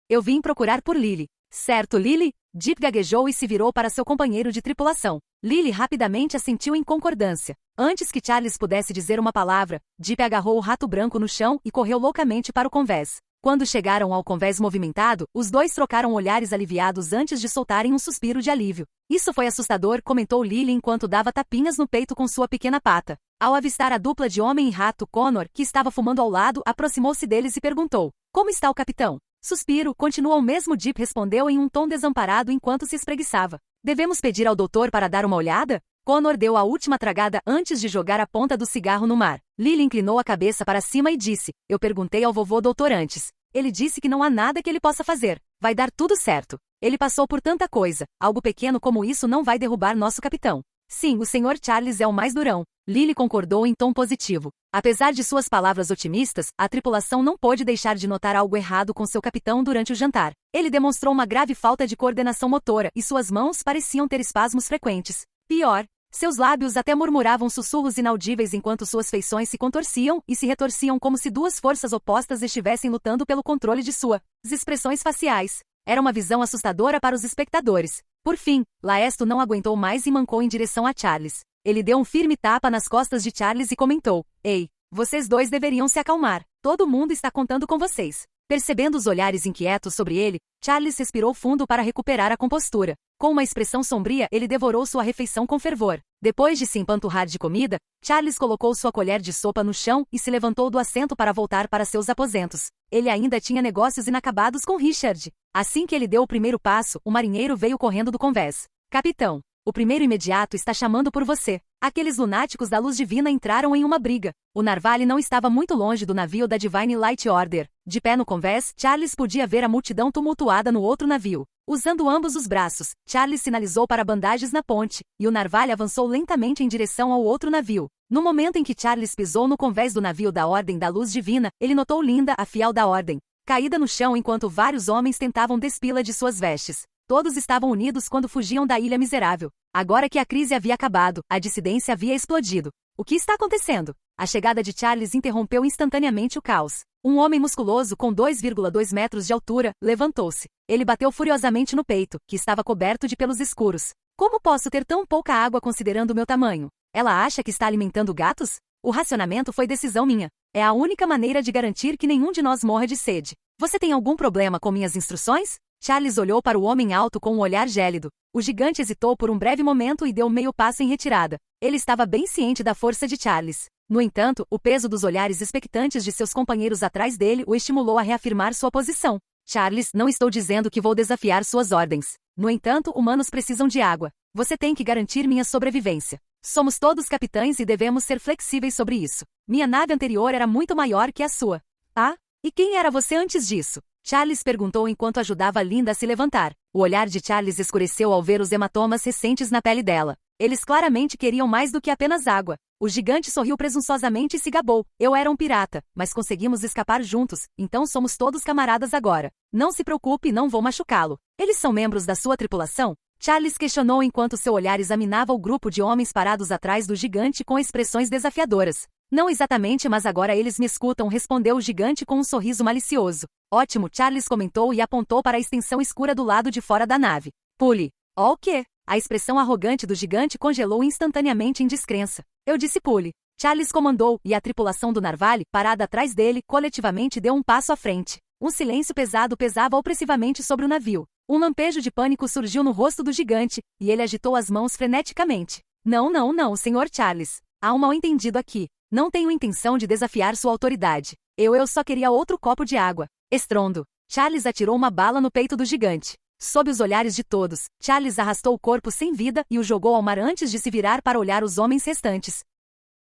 Eu vim procurar por Lily. Certo, Lily? Deep gaguejou e se virou para seu companheiro de tripulação. Lily rapidamente assentiu em concordância. Antes que Charles pudesse dizer uma palavra, Deep agarrou o rato branco no chão e correu loucamente para o convés. Quando chegaram ao convés movimentado, os dois trocaram olhares aliviados antes de soltarem um suspiro de alívio. Isso foi assustador, comentou Lily enquanto dava tapinhas no peito com sua pequena pata. Ao avistar a dupla de homem e rato, Connor, que estava fumando ao lado, aproximou-se deles e perguntou: "Como está o capitão?" "Suspiro", continua o mesmo Deep respondeu em um tom desamparado enquanto se espreguiçava. "Devemos pedir ao doutor para dar uma olhada?" Connor deu a última tragada antes de jogar a ponta do cigarro no mar. Lily inclinou a cabeça para cima e disse: "Eu perguntei ao vovô doutor antes. Ele disse que não há nada que ele possa fazer. Vai dar tudo certo. Ele passou por tanta coisa. Algo pequeno como isso não vai derrubar nosso capitão." "Sim, o Sr. Charles é o mais durão." Lily concordou em tom positivo. Apesar de suas palavras otimistas, a tripulação não pôde deixar de notar algo errado com seu capitão durante o jantar. Ele demonstrou uma grave falta de coordenação motora e suas mãos pareciam ter espasmos frequentes. Pior, seus lábios até murmuravam sussurros inaudíveis enquanto suas feições se contorciam e se retorciam como se duas forças opostas estivessem lutando pelo controle de suas expressões faciais. Era uma visão assustadora para os espectadores. Por fim, Laesto não aguentou mais e mancou em direção a Charles. Ele deu um firme tapa nas costas de Charles e comentou: "Ei, vocês dois deveriam se acalmar. Todo mundo está contando com vocês." Percebendo os olhares inquietos sobre ele, Charles respirou fundo para recuperar a compostura. Com uma expressão sombria, ele devorou sua refeição com fervor. Depois de se empanturrar de comida, Charles colocou sua colher de sopa no chão e se levantou do assento para voltar para seus aposentos. Ele ainda tinha negócios inacabados com Richard. Assim que ele deu o primeiro passo, o marinheiro veio correndo do convés. "Capitão, o primeiro imediato está chamando por você." Aqueles lunáticos da luz divina entraram em uma briga. O Narvale não estava muito longe do navio da Divine Light Order. De pé no convés, Charles podia ver a multidão tumultuada no outro navio. Usando ambos os braços, Charles sinalizou para bandagens na ponte, e o Narvale avançou lentamente em direção ao outro navio. No momento em que Charles pisou no convés do navio da Ordem da Luz Divina, ele notou Linda, a fiel da Ordem, caída no chão enquanto vários homens tentavam despila de suas vestes. Todos estavam unidos quando fugiam da Ilha Miserável. Agora que a crise havia acabado, a dissidência havia explodido. "O que está acontecendo?" A chegada de Charles interrompeu instantaneamente o caos. Um homem musculoso com 2,2 metros de altura levantou-se. Ele bateu furiosamente no peito, que estava coberto de pelos escuros. "Como posso ter tão pouca água considerando o meu tamanho? Ela acha que está alimentando gatos? O racionamento foi decisão minha. É a única maneira de garantir que nenhum de nós morra de sede. Você tem algum problema com minhas instruções?" Charles olhou para o homem alto com um olhar gélido. O gigante hesitou por um breve momento e deu meio passo em retirada. Ele estava bem ciente da força de Charles. No entanto, o peso dos olhares expectantes de seus companheiros atrás dele o estimulou a reafirmar sua posição. "Charles, não estou dizendo que vou desafiar suas ordens. No entanto, humanos precisam de água. Você tem que garantir minha sobrevivência. Somos todos capitães e devemos ser flexíveis sobre isso. Minha nave anterior era muito maior que a sua." "Ah? E quem era você antes disso?" Charles perguntou enquanto ajudava Linda a se levantar. O olhar de Charles escureceu ao ver os hematomas recentes na pele dela. Eles claramente queriam mais do que apenas água. O gigante sorriu presunçosamente e se gabou. "Eu era um pirata, mas conseguimos escapar juntos, então somos todos camaradas agora. Não se preocupe, não vou machucá-lo. Eles são membros da sua tripulação?" Charles questionou enquanto seu olhar examinava o grupo de homens parados atrás do gigante com expressões desafiadoras. "Não exatamente, mas agora eles me escutam", respondeu o gigante com um sorriso malicioso. "Ótimo", Charles comentou e apontou para a extensão escura do lado de fora da nave. "Pule." "Ó o quê?" A expressão arrogante do gigante congelou instantaneamente em descrença. "Eu disse pule." Charles comandou, e a tripulação do Narvale, parada atrás dele, coletivamente deu um passo à frente. Um silêncio pesado pesava opressivamente sobre o navio. Um lampejo de pânico surgiu no rosto do gigante, e ele agitou as mãos freneticamente. Não, Sr. Charles. Há um mal-entendido aqui. Não tenho intenção de desafiar sua autoridade. Eu só queria outro copo de água." Estrondo. Charles atirou uma bala no peito do gigante. Sob os olhares de todos, Charles arrastou o corpo sem vida e o jogou ao mar antes de se virar para olhar os homens restantes.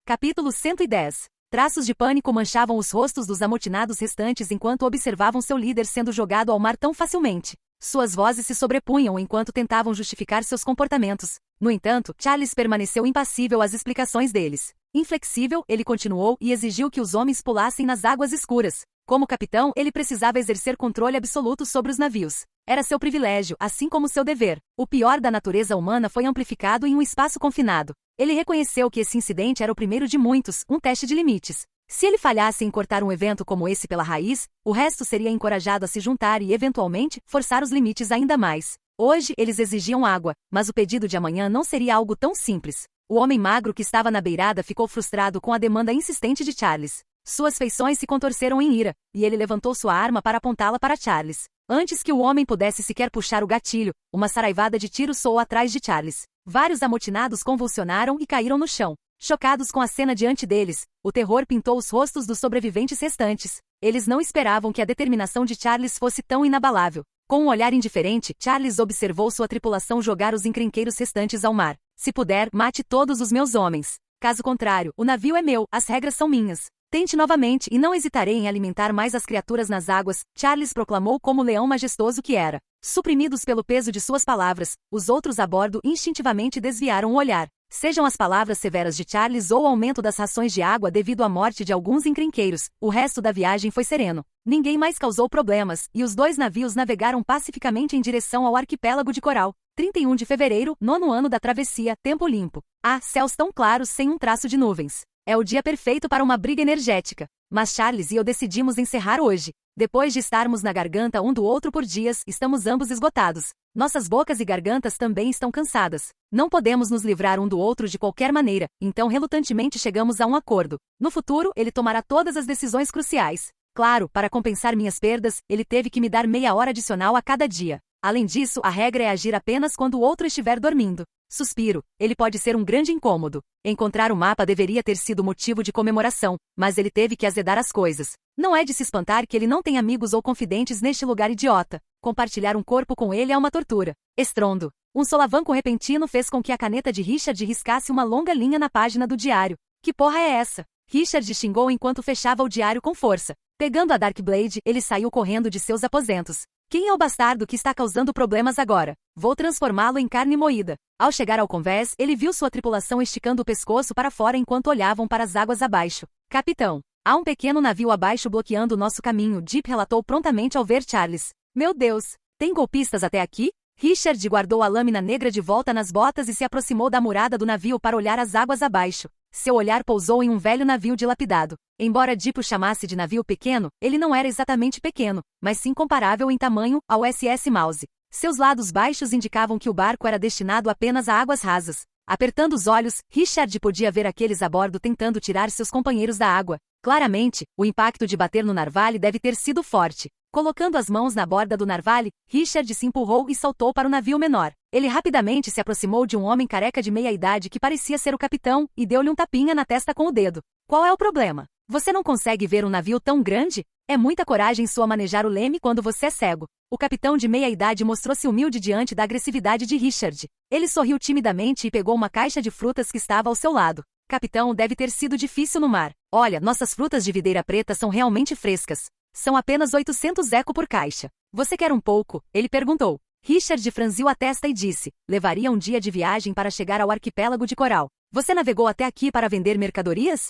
Capítulo 110. Traços de pânico manchavam os rostos dos amotinados restantes enquanto observavam seu líder sendo jogado ao mar tão facilmente. Suas vozes se sobrepunham enquanto tentavam justificar seus comportamentos. No entanto, Charles permaneceu impassível às explicações deles. Inflexível, ele continuou e exigiu que os homens pulassem nas águas escuras. Como capitão, ele precisava exercer controle absoluto sobre os navios. Era seu privilégio, assim como seu dever. O pior da natureza humana foi amplificado em um espaço confinado. Ele reconheceu que esse incidente era o primeiro de muitos, um teste de limites. Se ele falhasse em cortar um evento como esse pela raiz, o resto seria encorajado a se juntar e, eventualmente, forçar os limites ainda mais. Hoje, eles exigiam água, mas o pedido de amanhã não seria algo tão simples. O homem magro que estava na beirada ficou frustrado com a demanda insistente de Charles. Suas feições se contorceram em ira, e ele levantou sua arma para apontá-la para Charles. Antes que o homem pudesse sequer puxar o gatilho, uma saraivada de tiros soou atrás de Charles. Vários amotinados convulsionaram e caíram no chão. Chocados com a cena diante deles, o terror pintou os rostos dos sobreviventes restantes. Eles não esperavam que a determinação de Charles fosse tão inabalável. Com um olhar indiferente, Charles observou sua tripulação jogar os encrenqueiros restantes ao mar. Se puder, mate todos os meus homens. Caso contrário, o navio é meu, as regras são minhas. Tente novamente e não hesitarei em alimentar mais as criaturas nas águas, Charles proclamou como leão majestoso que era. Suprimidos pelo peso de suas palavras, os outros a bordo instintivamente desviaram o olhar. Sejam as palavras severas de Charles ou o aumento das rações de água devido à morte de alguns encrenqueiros, o resto da viagem foi sereno. Ninguém mais causou problemas, e os 2 navios navegaram pacificamente em direção ao arquipélago de Coral. 31 de fevereiro, 9º ano da travessia, tempo limpo. Céus tão claros sem um traço de nuvens. É o dia perfeito para uma briga energética. Mas Charles e eu decidimos encerrar hoje. Depois de estarmos na garganta um do outro por dias, estamos ambos esgotados. Nossas bocas e gargantas também estão cansadas. Não podemos nos livrar um do outro de qualquer maneira, então relutantemente chegamos a um acordo. No futuro, ele tomará todas as decisões cruciais. Claro, para compensar minhas perdas, ele teve que me dar meia hora adicional a cada dia. Além disso, a regra é agir apenas quando o outro estiver dormindo. Suspiro, ele pode ser um grande incômodo. Encontrar o mapa deveria ter sido motivo de comemoração, mas ele teve que azedar as coisas. Não é de se espantar que ele não tem amigos ou confidentes neste lugar idiota. Compartilhar um corpo com ele é uma tortura. Estrondo. Um solavanco repentino fez com que a caneta de Richard riscasse uma longa linha na página do diário. Que porra é essa? Richard xingou enquanto fechava o diário com força. Pegando a Darkblade, ele saiu correndo de seus aposentos. Quem é o bastardo que está causando problemas agora? Vou transformá-lo em carne moída. Ao chegar ao convés, ele viu sua tripulação esticando o pescoço para fora enquanto olhavam para as águas abaixo. Capitão, há um pequeno navio abaixo bloqueando o nosso caminho, Deep relatou prontamente ao ver Charles. Meu Deus, tem golpistas até aqui? Richard guardou a lâmina negra de volta nas botas e se aproximou da murada do navio para olhar as águas abaixo. Seu olhar pousou em um velho navio dilapidado. Embora Deep o chamasse de navio pequeno, ele não era exatamente pequeno, mas sim comparável em tamanho ao SS Mouse. Seus lados baixos indicavam que o barco era destinado apenas a águas rasas. Apertando os olhos, Richard podia ver aqueles a bordo tentando tirar seus companheiros da água. Claramente, o impacto de bater no narvale deve ter sido forte. Colocando as mãos na borda do narvale, Richard se empurrou e saltou para o navio menor. Ele rapidamente se aproximou de um homem careca de meia-idade que parecia ser o capitão e deu-lhe um tapinha na testa com o dedo. Qual é o problema? Você não consegue ver um navio tão grande? É muita coragem sua manejar o leme quando você é cego. O capitão de meia-idade mostrou-se humilde diante da agressividade de Richard. Ele sorriu timidamente e pegou uma caixa de frutas que estava ao seu lado. Capitão, deve ter sido difícil no mar. Olha, nossas frutas de videira preta são realmente frescas. São apenas 800 eco por caixa. Você quer um pouco? Ele perguntou. Richard franziu a testa e disse, levaria um dia de viagem para chegar ao arquipélago de Coral. Você navegou até aqui para vender mercadorias?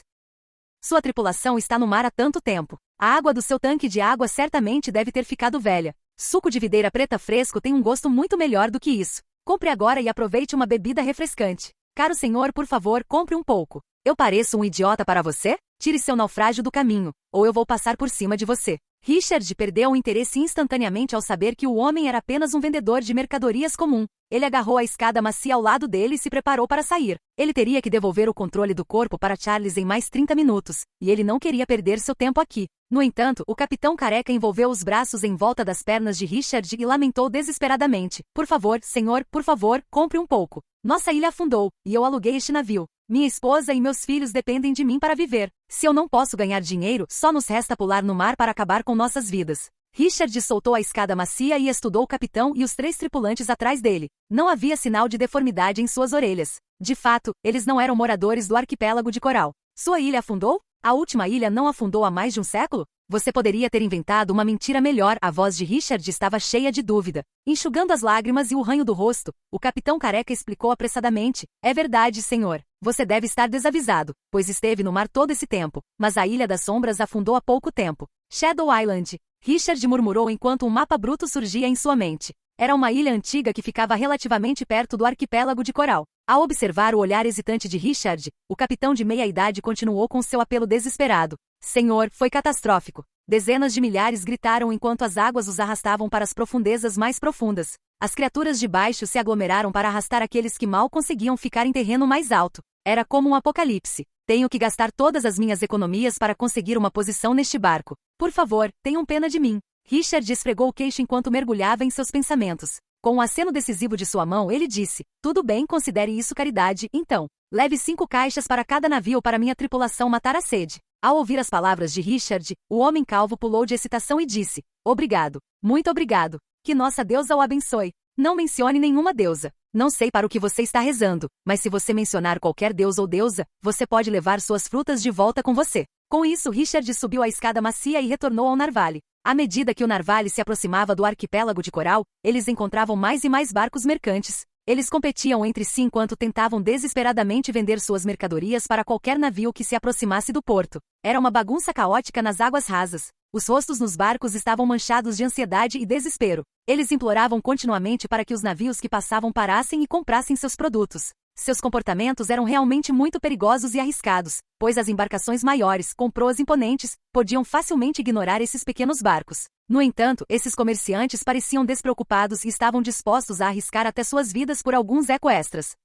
Sua tripulação está no mar há tanto tempo. A água do seu tanque de água certamente deve ter ficado velha. Suco de videira preta fresco tem um gosto muito melhor do que isso. Compre agora e aproveite uma bebida refrescante. Caro senhor, por favor, compre um pouco. Eu pareço um idiota para você? Tire seu naufrágio do caminho, ou eu vou passar por cima de você. Richard perdeu o interesse instantaneamente ao saber que o homem era apenas um vendedor de mercadorias comum. Ele agarrou a escada macia ao lado dele e se preparou para sair. Ele teria que devolver o controle do corpo para Charles em mais 30 minutos, e ele não queria perder seu tempo aqui. No entanto, o capitão careca envolveu os braços em volta das pernas de Richard e lamentou desesperadamente. Por favor, senhor, por favor, compre um pouco. Nossa ilha afundou, e eu aluguei este navio. Minha esposa e meus filhos dependem de mim para viver. Se eu não posso ganhar dinheiro, só nos resta pular no mar para acabar com nossas vidas. Richard soltou a escada macia e estudou o capitão e os 3 tripulantes atrás dele. Não havia sinal de deformidade em suas orelhas. De fato, eles não eram moradores do arquipélago de Coral. Sua ilha afundou? A última ilha não afundou há mais de um século? Você poderia ter inventado uma mentira melhor. A voz de Richard estava cheia de dúvida. Enxugando as lágrimas e o ranho do rosto, o capitão careca explicou apressadamente. É verdade, senhor. Você deve estar desavisado, pois esteve no mar todo esse tempo, mas a Ilha das Sombras afundou há pouco tempo. Shadow Island. Richard murmurou enquanto um mapa bruto surgia em sua mente. Era uma ilha antiga que ficava relativamente perto do arquipélago de Coral. Ao observar o olhar hesitante de Richard, o capitão de meia-idade continuou com seu apelo desesperado. Senhor, foi catastrófico. Dezenas de milhares gritaram enquanto as águas os arrastavam para as profundezas mais profundas. As criaturas de baixo se aglomeraram para arrastar aqueles que mal conseguiam ficar em terreno mais alto. Era como um apocalipse. Tenho que gastar todas as minhas economias para conseguir uma posição neste barco. Por favor, tenham pena de mim. Richard esfregou o queixo enquanto mergulhava em seus pensamentos. Com um aceno decisivo de sua mão, ele disse: tudo bem, considere isso caridade, então. Leve 5 caixas para cada navio para minha tripulação matar a sede. Ao ouvir as palavras de Richard, o homem calvo pulou de excitação e disse: obrigado. Muito obrigado. Que nossa deusa o abençoe. Não mencione nenhuma deusa. Não sei para o que você está rezando, mas se você mencionar qualquer deus ou deusa, você pode levar suas frutas de volta com você. Com isso, Richard subiu a escada macia e retornou ao Narvale. À medida que o Narvale se aproximava do arquipélago de coral, eles encontravam mais e mais barcos mercantes. Eles competiam entre si enquanto tentavam desesperadamente vender suas mercadorias para qualquer navio que se aproximasse do porto. Era uma bagunça caótica nas águas rasas. Os rostos nos barcos estavam manchados de ansiedade e desespero. Eles imploravam continuamente para que os navios que passavam parassem e comprassem seus produtos. Seus comportamentos eram realmente muito perigosos e arriscados, pois as embarcações maiores, com proas imponentes, podiam facilmente ignorar esses pequenos barcos. No entanto, esses comerciantes pareciam despreocupados e estavam dispostos a arriscar até suas vidas por alguns eco-extras.